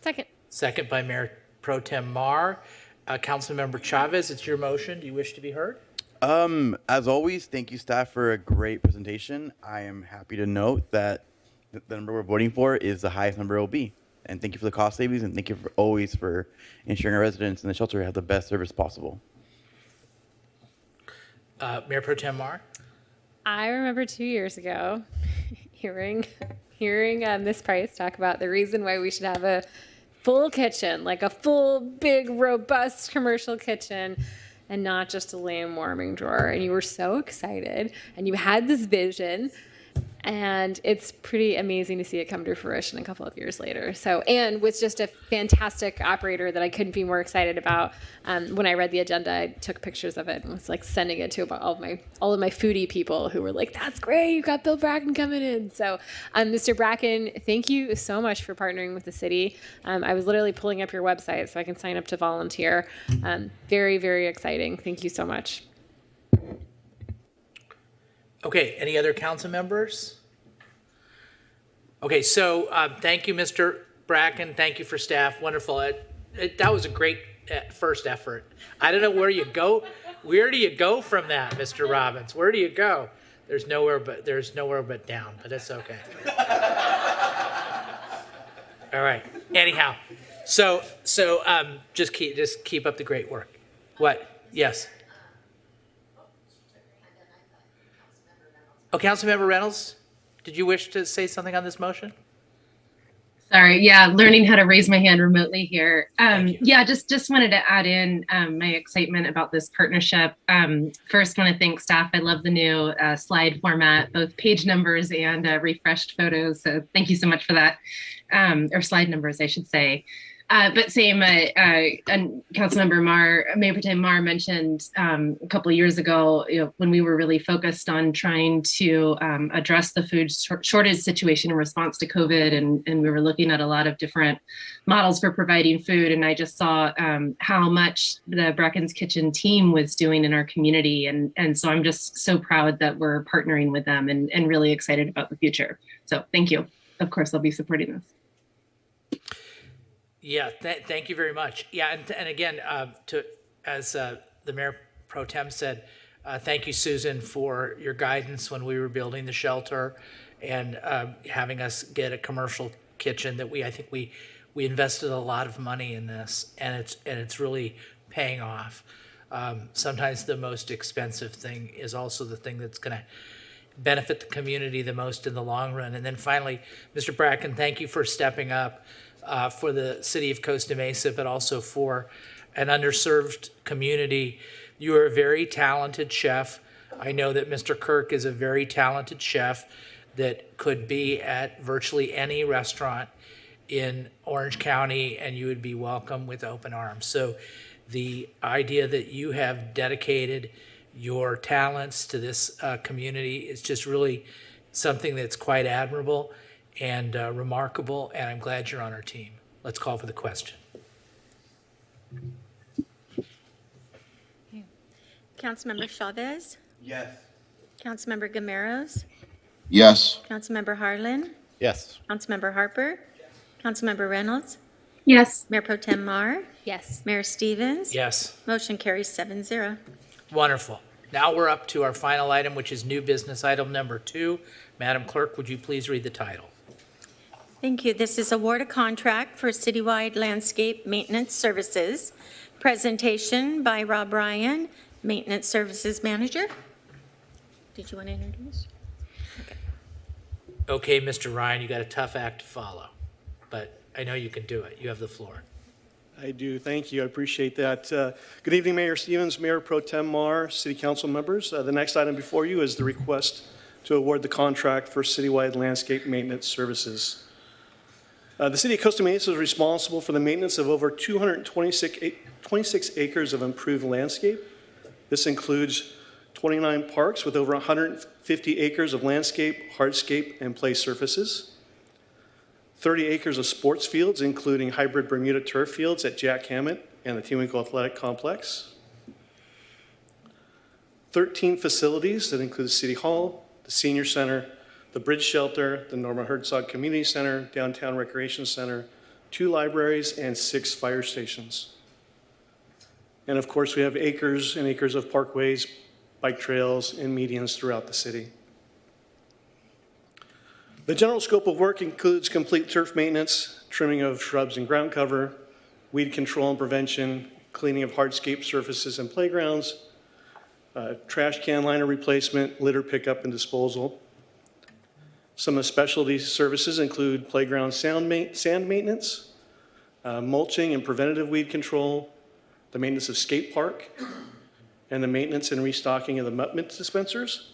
Second. Second by Mayor Pro Tem Mar. Councilmember Chavez, it's your motion. Do you wish to be heard? As always, thank you, staff, for a great presentation. I am happy to note that the number we're voting for is the highest number it will be. And thank you for the cost savings, and thank you for always for ensuring our residents in the shelter have the best service possible. Mayor Pro Tem Mar? I remember 2 years ago hearing Ms. Price talk about the reason why we should have a full kitchen, like a full, big, robust commercial kitchen, and not just a lame warming drawer. And you were so excited, and you had this vision. And it's pretty amazing to see it come to fruition a couple of years later. So, and with just a fantastic operator that I couldn't be more excited about. When I read the agenda, I took pictures of it and was like sending it to about all of my foodie people who were like, "That's great, you got Bill Bracken coming in." So, Mr. Bracken, thank you so much for partnering with the city. I was literally pulling up your website so I can sign up to volunteer. Very, very exciting. Thank you so much. Okay, any other council members? Okay, so thank you, Mr. Bracken. Thank you for staff. Wonderful. That was a great first effort. I don't know where you go. Where do you go from that, Mr. Robbins? Where do you go? There's nowhere but down, but it's okay. All right. Anyhow, so just keep up the great work. What? Yes. Oh, Councilmember Reynolds, did you wish to say something on this motion? Sorry, yeah, learning how to raise my hand remotely here. Yeah, just wanted to add in my excitement about this partnership. First, want to thank staff. I love the new slide format, both page numbers and refreshed photos. So thank you so much for that, or slide numbers, I should say. But same, and Councilmember Mayor Pro Tem Mar mentioned a couple of years ago, when we were really focused on trying to address the food shortage situation in response to COVID, and we were looking at a lot of different models for providing food. And I just saw how much the Bracken's Kitchen team was doing in our community. And so I'm just so proud that we're partnering with them and really excited about the future. So thank you. Of course, I'll be supporting this. Yeah, thank you very much. Yeah, and again, as the Mayor Pro Tem said, thank you, Susan, for your guidance when we were building the shelter and having us get a commercial kitchen that I think we invested a lot of money in this, and it's really paying off. Sometimes the most expensive thing is also the thing that's going to benefit the community the most in the long run. And then finally, Mr. Bracken, thank you for stepping up for the city of Costa Mesa, but also for an underserved community. You are a very talented chef. I know that Mr. Kirk is a very talented chef that could be at virtually any restaurant in Orange County, and you would be welcome with open arms. So the idea that you have dedicated your talents to this community is just really something that's quite admirable and remarkable, and I'm glad you're on our team. Let's call for the question. Councilmember Chavez? Yes. Councilmember Gameros? Yes. Councilmember Harlan? Yes. Councilmember Harper? Councilmember Reynolds? Yes. Mayor Pro Tem Mar? Yes. Mayor Stevens? Yes. Motion carries 7-0. Wonderful. Now we're up to our final item, which is new business item number 2. Madam Clerk, would you please read the title? Thank you. This is award a contract for Citywide Landscape Maintenance Services. Presentation by Rob Ryan, Maintenance Services Manager. Did you want to introduce? Okay, Mr. Ryan, you got a tough act to follow, but I know you can do it. You have the floor. I do. Thank you. I appreciate that. Good evening, Mayor Stevens, Mayor Pro Tem Mar, City Council members. The next item before you is the request to award the contract for citywide landscape maintenance services. The City of Costa Mesa is responsible for the maintenance of over 226 acres of improved landscape. This includes 29 parks with over 150 acres of landscape, hardscape, and play surfaces, 30 acres of sports fields, including hybrid Bermuda turf fields at Jack Hammett and the Tewinkle Athletic Complex, 13 facilities that include City Hall, the Senior Center, the Bridge Shelter, the Norma Herzog Community Center, Downtown Recreation Center, 2 libraries, and 6 fire stations. And of course, we have acres and acres of parkways, bike trails, and medians throughout the city. The general scope of work includes complete turf maintenance, trimming of shrubs and ground cover, weed control and prevention, cleaning of hardscape surfaces and playgrounds, trash can liner replacement, litter pickup and disposal. Some of the specialty services include playground sand maintenance, mulching and preventative weed control, the maintenance of skate park, and the maintenance and restocking of the mutt dispensers.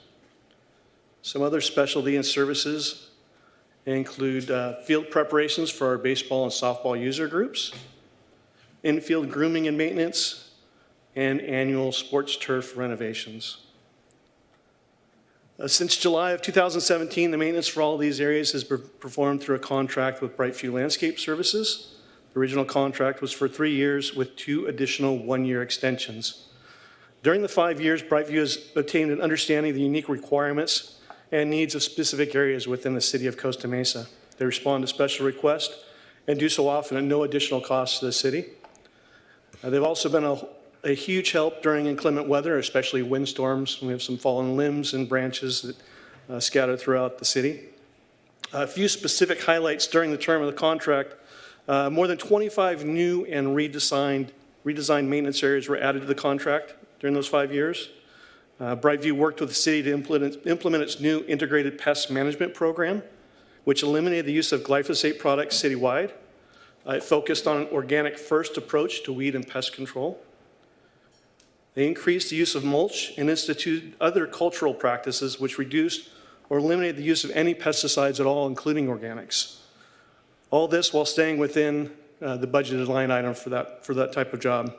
Some other specialty and services include field preparations for our baseball and softball user groups, infield grooming and maintenance, and annual sports turf renovations. Since July of 2017, the maintenance for all these areas has been performed through a contract with Brightview Landscape Services. The original contract was for 3 years with 2 additional 1-year extensions. During the 5 years, Brightview has obtained an understanding of the unique requirements and needs of specific areas within the city of Costa Mesa. They respond to special requests and do so often at no additional cost to the city. They've also been a huge help during inclement weather, especially windstorms. We have some fallen limbs and branches that scattered throughout the city. A few specific highlights during the term of the contract: more than 25 new and redesigned maintenance areas were added to the contract during those 5 years. Brightview worked with the city to implement its new integrated pest management program, which eliminated the use of glyphosate products citywide. It focused on an organic first approach to weed and pest control. They increased the use of mulch and instituted other cultural practices which reduced or eliminated the use of any pesticides at all, including organics. All this while staying within the budgeted line item for that type of job.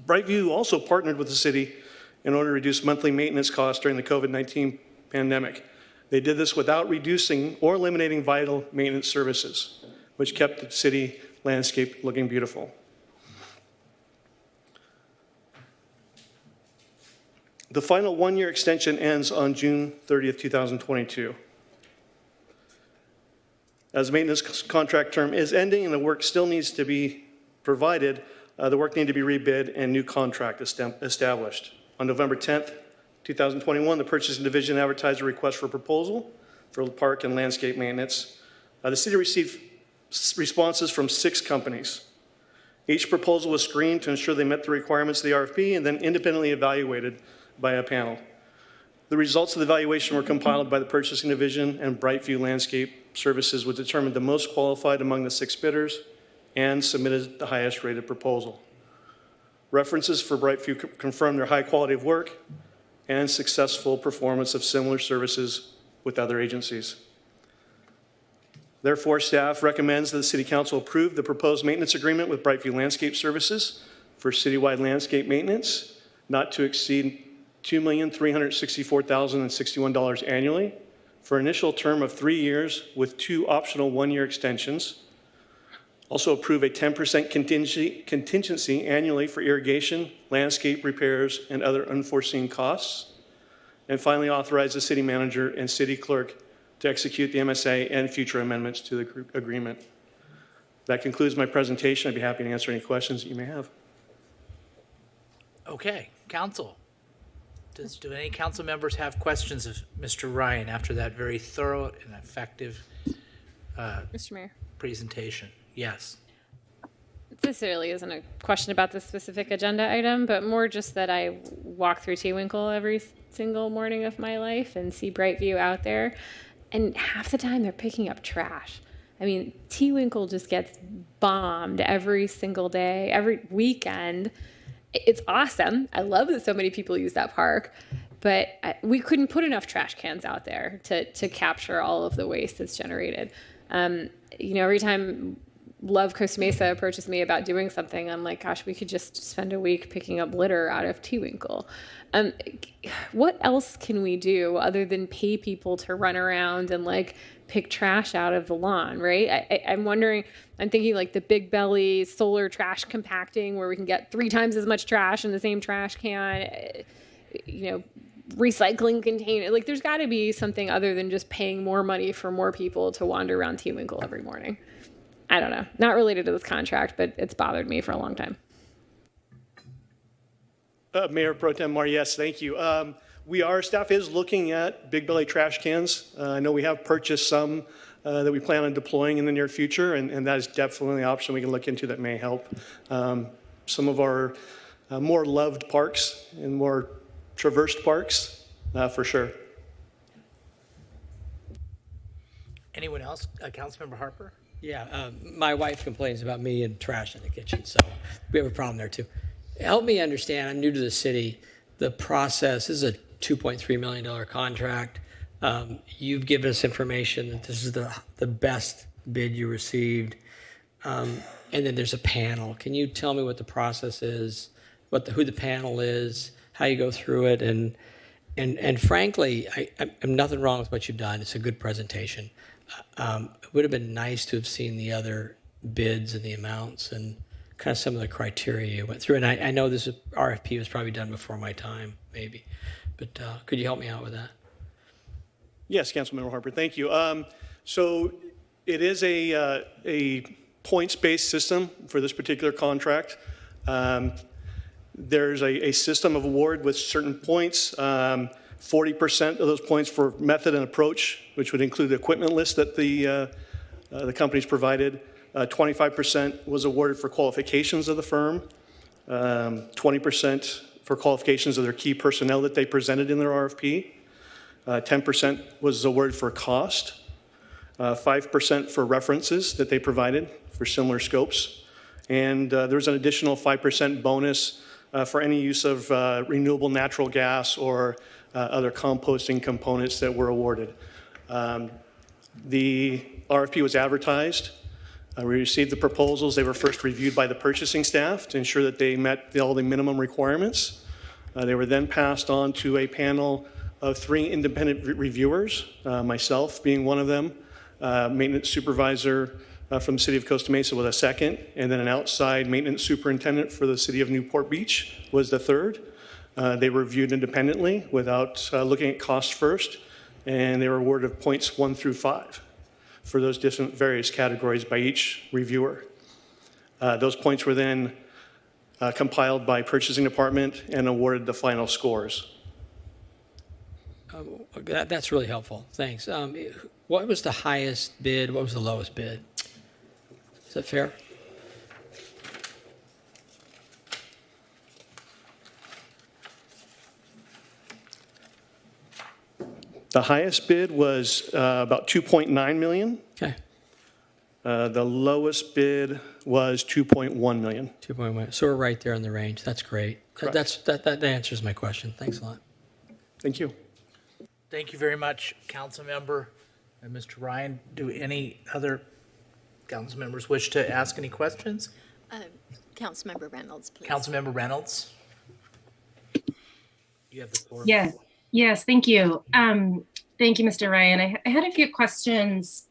Brightview also partnered with the city in order to reduce monthly maintenance costs during the COVID-19 pandemic. They did this without reducing or eliminating vital maintenance services, which kept the city landscape looking beautiful. The final 1-year extension ends on June 30th, 2022. As the maintenance contract term is ending and the work still needs to be provided, the work needs to be rebid and new contract established. On November 10th, 2021, the Purchasing Division advertised a request for proposal for park and landscape maintenance. The city received responses from 6 companies. Each proposal was screened to ensure they met the requirements of the RFP and then independently evaluated by a panel. The results of the evaluation were compiled by the Purchasing Division, and Brightview Landscape Services would determine the most qualified among the 6 bidders and submitted the highest rated proposal. References for Brightview confirmed their high quality of work and successful performance of similar services with other agencies. Therefore, staff recommends that the City Council approve the proposed maintenance agreement with Brightview Landscape Services for citywide landscape maintenance, not to exceed $2,364,061 annually for an initial term of 3 years with 2 optional 1-year extensions. Also approve a 10% contingency annually for irrigation, landscape repairs, and other unforeseen costs. And finally, authorize the city manager and city clerk to execute the MSA and future amendments to the agreement. That concludes my presentation. I'd be happy to answer any questions that you may have. Okay, council. Do any council members have questions of Mr. Ryan after that very thorough and effective Mr. Mayor. presentation? Yes. This really isn't a question about this specific agenda item, but more just that I walk through Tewinkle every single morning of my life and see Brightview out there. and half the time they're picking up trash. I mean, T-Winkle just gets bombed every single day, every weekend. It's awesome. I love that so many people use that park, but we couldn't put enough trash cans out there to capture all of the waste that's generated. Every time Love Costa Mesa approaches me about doing something, I'm like, gosh, we could just spend a week picking up litter out of T-Winkle. What else can we do other than pay people to run around and like pick trash out of the lawn, right? I'm wondering, I'm thinking like the Big Belly solar trash compacting where we can get 3 times as much trash in the same trash can, recycling container. Like there's got to be something other than just paying more money for more people to wander around T-Winkle every morning. I don't know. Not related to this contract, but it's bothered me for a long time. Mayor Pro Tem Mar, yes, thank you. Staff is looking at Big Belly trash cans. I know we have purchased some that we plan on deploying in the near future, and that is definitely an option we can look into that may help some of our more loved parks and more traversed parks, for sure. Anyone else? Councilmember Harper? Yeah, my wife complains about me and trash in the kitchen, so we have a problem there too. Help me understand, I'm new to the city, the process. This is a $2.3 million contract. You've given us information that this is the best bid you received. And then there's a panel. Can you tell me what the process is, who the panel is, how you go through it? And frankly, I'm nothing wrong with what you've done. It's a good presentation. It would have been nice to have seen the other bids and the amounts and kind of some of the criteria you went through. And I know this RFP was probably done before my time, maybe. But could you help me out with that? Yes, Councilmember Harper, thank you. So it is a points-based system for this particular contract. There's a system of award with certain points. 40% of those points for method and approach, which would include the equipment list that the company's provided. 25% was awarded for qualifications of the firm. 20% for qualifications of their key personnel that they presented in their RFP. 10% was awarded for cost. 5% for references that they provided for similar scopes. And there's an additional 5% bonus for any use of renewable natural gas or other composting components that were awarded. The RFP was advertised. We received the proposals. They were first reviewed by the purchasing staff to ensure that they met all the minimum requirements. They were then passed on to a panel of 3 independent reviewers, myself being one of them, maintenance supervisor from the city of Costa Mesa was a second, and then an outside maintenance superintendent for the city of Newport Beach was the third. They were reviewed independently without looking at costs first, and they were awarded points 1 through 5 for those different various categories by each reviewer. Those points were then compiled by purchasing department and awarded the final scores. That's really helpful. Thanks. What was the highest bid? What was the lowest bid? Is that fair? The highest bid was about 2.9 million. Okay. The lowest bid was 2.1 million. 2.1. So we're right there in the range. That's great. That answers my question. Thanks a lot. Thank you. Thank you very much, Councilmember and Mr. Ryan. Do any other council members wish to ask any questions? Councilmember Reynolds, please. Councilmember Reynolds. You have the floor. Yeah. Yes, thank you. Thank you, Mr. Ryan. I had a few questions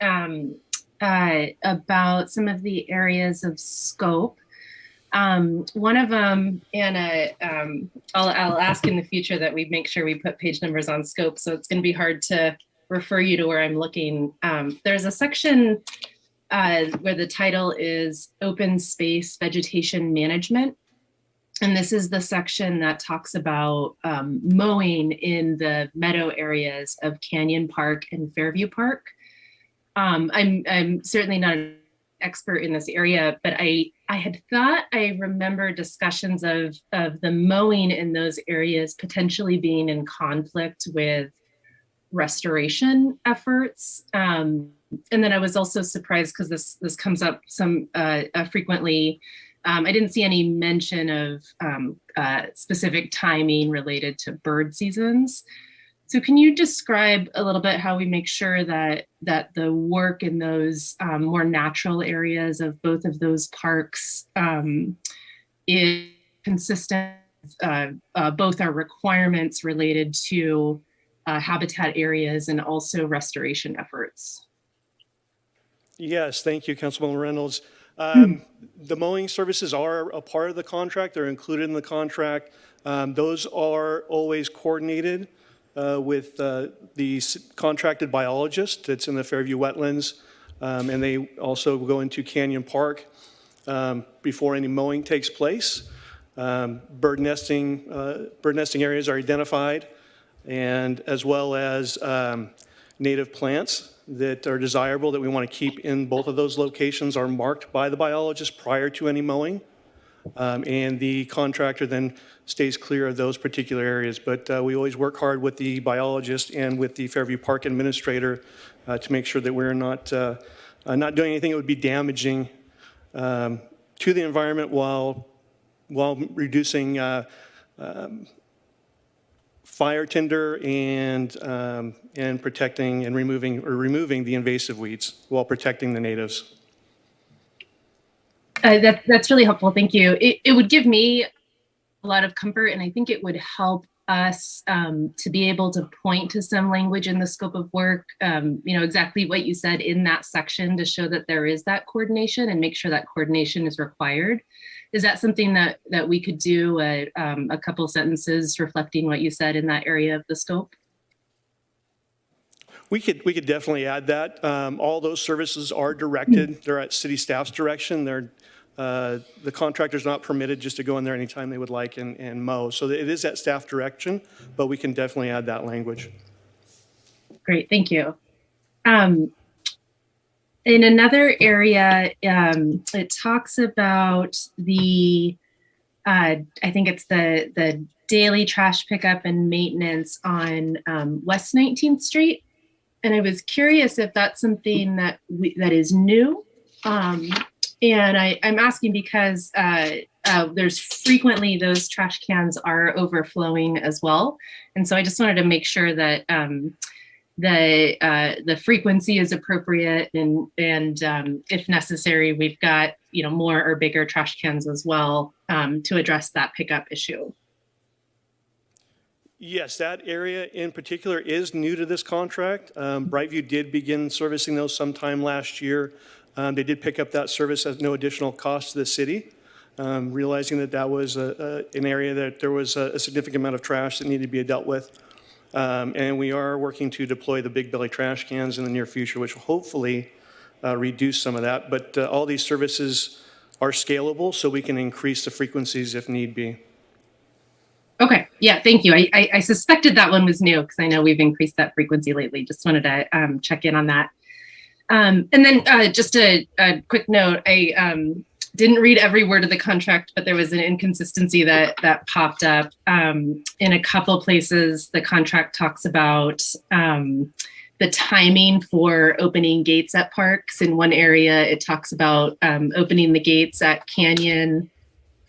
about some of the areas of scope. One of them, and I'll ask in the future that we make sure we put page numbers on scope, so it's going to be hard to refer you to where I'm looking. There's a section where the title is Open Space Vegetation Management. And this is the section that talks about mowing in the meadow areas of Canyon Park and Fairview Park. I'm certainly not an expert in this area, but I had thought I remember discussions of the mowing in those areas potentially being in conflict with restoration efforts. And then I was also surprised because this comes up frequently. I didn't see any mention of specific timing related to bird seasons. So can you describe a little bit how we make sure that the work in those more natural areas of both of those parks is consistent with both our requirements related to habitat areas and also restoration efforts? Yes, thank you, Councilwoman Reynolds. The mowing services are a part of the contract. They're included in the contract. Those are always coordinated with the contracted biologist that's in the Fairview wetlands. And they also go into Canyon Park before any mowing takes place. Bird nesting areas are identified, and as well as native plants that are desirable that we want to keep in both of those locations are marked by the biologist prior to any mowing. And the contractor then stays clear of those particular areas. But we always work hard with the biologist and with the Fairview Park administrator to make sure that we're not doing anything that would be damaging to the environment while reducing fire tinder and protecting and removing the invasive weeds while protecting the natives. That's really helpful. Thank you. It would give me a lot of comfort, and I think it would help us to be able to point to some language in the scope of work, exactly what you said in that section to show that there is that coordination and make sure that coordination is required. Is that something that we could do a couple sentences reflecting what you said in that area of the scope? We could definitely add that. All those services are directed. They're at city staff's direction. The contractor's not permitted just to go in there anytime they would like and mow. So it is at staff direction, but we can definitely add that language. Great, thank you. In another area, it talks about I think it's the daily trash pickup and maintenance on West 19th Street. And I was curious if that's something that is new. And I'm asking because there's frequently those trash cans are overflowing as well. And so I just wanted to make sure that the frequency is appropriate, and if necessary, we've got more or bigger trash cans as well to address that pickup issue. Yes, that area in particular is new to this contract. Brightview did begin servicing those sometime last year. They did pick up that service at no additional cost to the city, realizing that was an area that there was a significant amount of trash that needed to be dealt with. And we are working to deploy the big belly trash cans in the near future, which will hopefully reduce some of that. But all these services are scalable, so we can increase the frequencies if need be. Okay, yeah, thank you. I suspected that one was new because I know we've increased that frequency lately. Just wanted to check in on that. And then just a quick note, I didn't read every word of the contract, but there was an inconsistency that popped up. In a couple places, the contract talks about the timing for opening gates at parks. In one area, it talks about opening the gates at Canyon,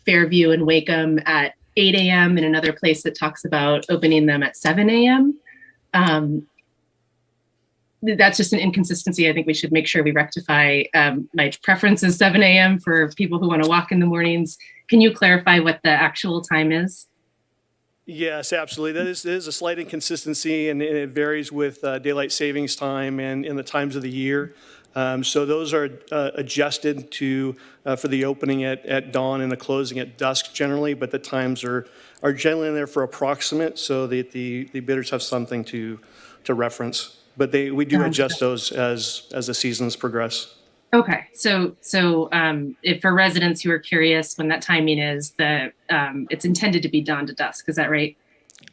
Fairview, and Wakeham at 8 a.m. In another place, it talks about opening them at 7 a.m. That's just an inconsistency. I think we should make sure we rectify. My preference is 7 a.m. for people who want to walk in the mornings. Can you clarify what the actual time is? Yes, absolutely. That is a slight inconsistency, and it varies with daylight savings time and in the times of the year. So those are adjusted to for the opening at dawn and the closing at dusk generally, but the times are generally in there for approximate so that the bidders have something to reference. But we do adjust those as the seasons progress. Okay, so if for residents who are curious when that timing is, it's intended to be dawn to dusk. Is that right?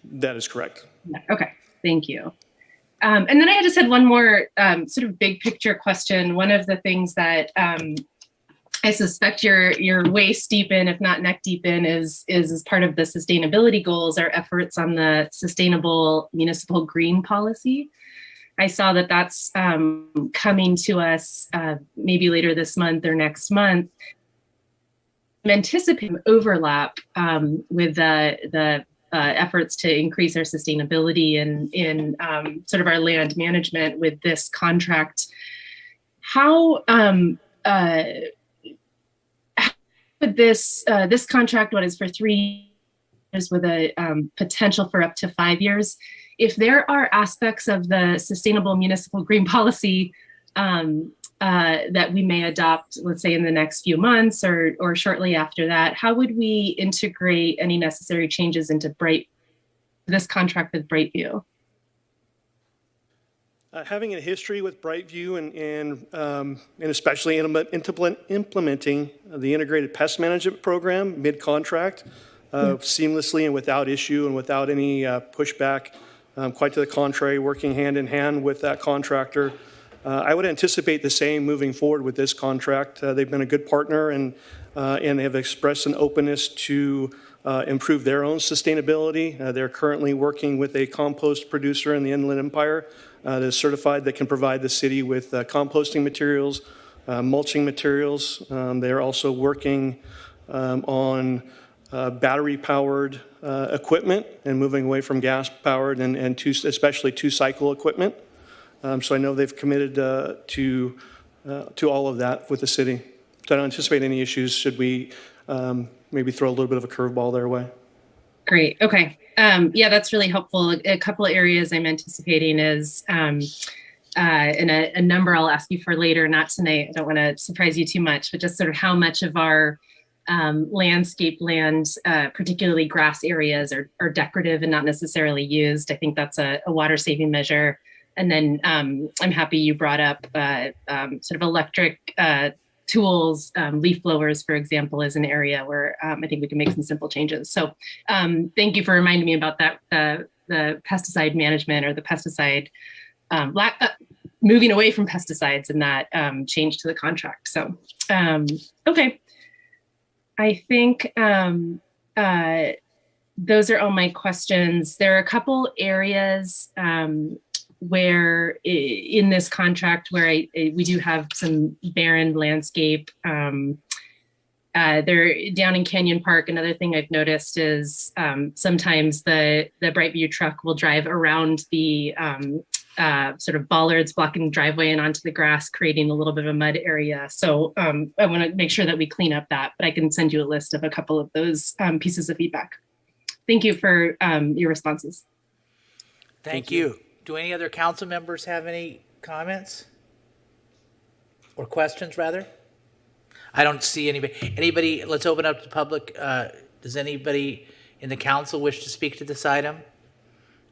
That is correct. Okay, thank you. And then I just had one more sort of big picture question. One of the things that I suspect you're waist deep in, if not neck deep in, is as part of the sustainability goals, our efforts on the sustainable municipal green policy. I saw that that's coming to us maybe later this month or next month. I'm anticipating overlap with the efforts to increase our sustainability in sort of our land management with this contract. How with this contract, what is for 3 years with a potential for up to 5 years, if there are aspects of the sustainable municipal green policy that we may adopt, let's say in the next few months or shortly after that, how would we integrate any necessary changes into this contract with Brightview? Having a history with Brightview and especially implementing the integrated pest management program mid-contract seamlessly and without issue and without any pushback, quite to the contrary, working hand in hand with that contractor. I would anticipate the same moving forward with this contract. They've been a good partner and they have expressed an openness to improve their own sustainability. They're currently working with a compost producer in the Inland Empire that is certified that can provide the city with composting materials, mulching materials. They're also working on battery-powered equipment and moving away from gas-powered and especially two-cycle equipment. So I know they've committed to all of that with the city. So I don't anticipate any issues should we maybe throw a little bit of a curveball their way. Great. Okay. Yeah, that's really helpful. A couple of areas I'm anticipating is, and a number I'll ask you for later, not tonight. I don't want to surprise you too much, but just sort of how much of our landscape land, particularly grass areas, are decorative and not necessarily used. I think that's a water saving measure. And then I'm happy you brought up sort of electric tools, leaf blowers, for example, is an area where I think we can make some simple changes. So thank you for reminding me about that, the pesticide management or the pesticide, moving away from pesticides and that change to the contract. So, okay. I think those are all my questions. There are a couple areas where in this contract where we do have some barren landscape. There down in Canyon Park, another thing I've noticed is sometimes the Brightview truck will drive around the sort of bollards blocking the driveway and onto the grass, creating a little bit of a mud area. So I want to make sure that we clean up that, but I can send you a list of a couple of those pieces of feedback. Thank you for your responses. Thank you. Do any other council members have any comments or questions, rather? I don't see anybody. Let's open up to public. Does anybody in the council wish to speak to this item?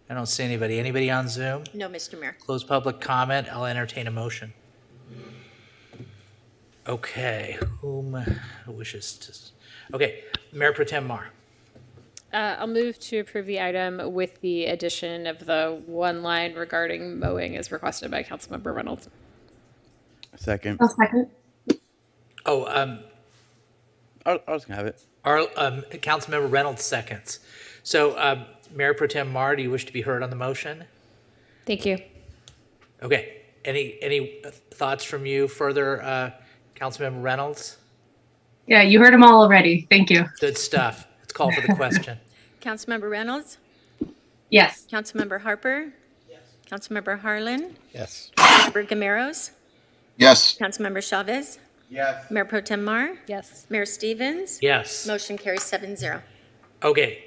I don't see anybody. Anybody on Zoom? No, Mr. Mayor. Close public comment. I'll entertain a motion. Okay. Whom wishes to? Okay. Mayor Pro Tem Mar. I'll move to approve the item with the addition of the one line regarding mowing as requested by Councilmember Reynolds. Second. I'll second. Oh, I was gonna have it. Our Councilmember Reynolds seconds. So, Mayor Pro Tem Mar, do you wish to be heard on the motion? Thank you. Okay. Any thoughts from you further, Councilmember Reynolds? Yeah, you heard them all already. Thank you. Good stuff. Let's call for the question. Councilmember Reynolds? Yes. Councilmember Harper? Yes. Councilmember Harlan? Yes. Councilmember Gameros? Yes. Councilmember Chavez? Yes. Mayor Pro Tem Mar? Yes. Mayor Stevens? Yes. Motion carries 7-0. Okay.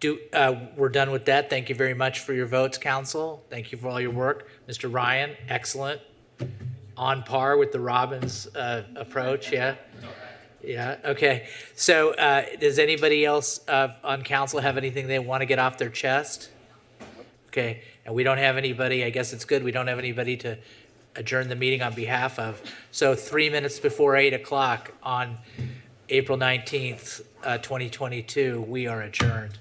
We're done with that. Thank you very much for your votes, Council. Thank you for all your work. Mr. Ryan, excellent. On par with the Robbins approach, yeah? Yeah, okay. So does anybody else on council have anything they want to get off their chest? Okay, and we don't have anybody, I guess it's good, we don't have anybody to adjourn the meeting on behalf of. So 3 minutes before 8 o'clock on April 19th, 2022, we are adjourned.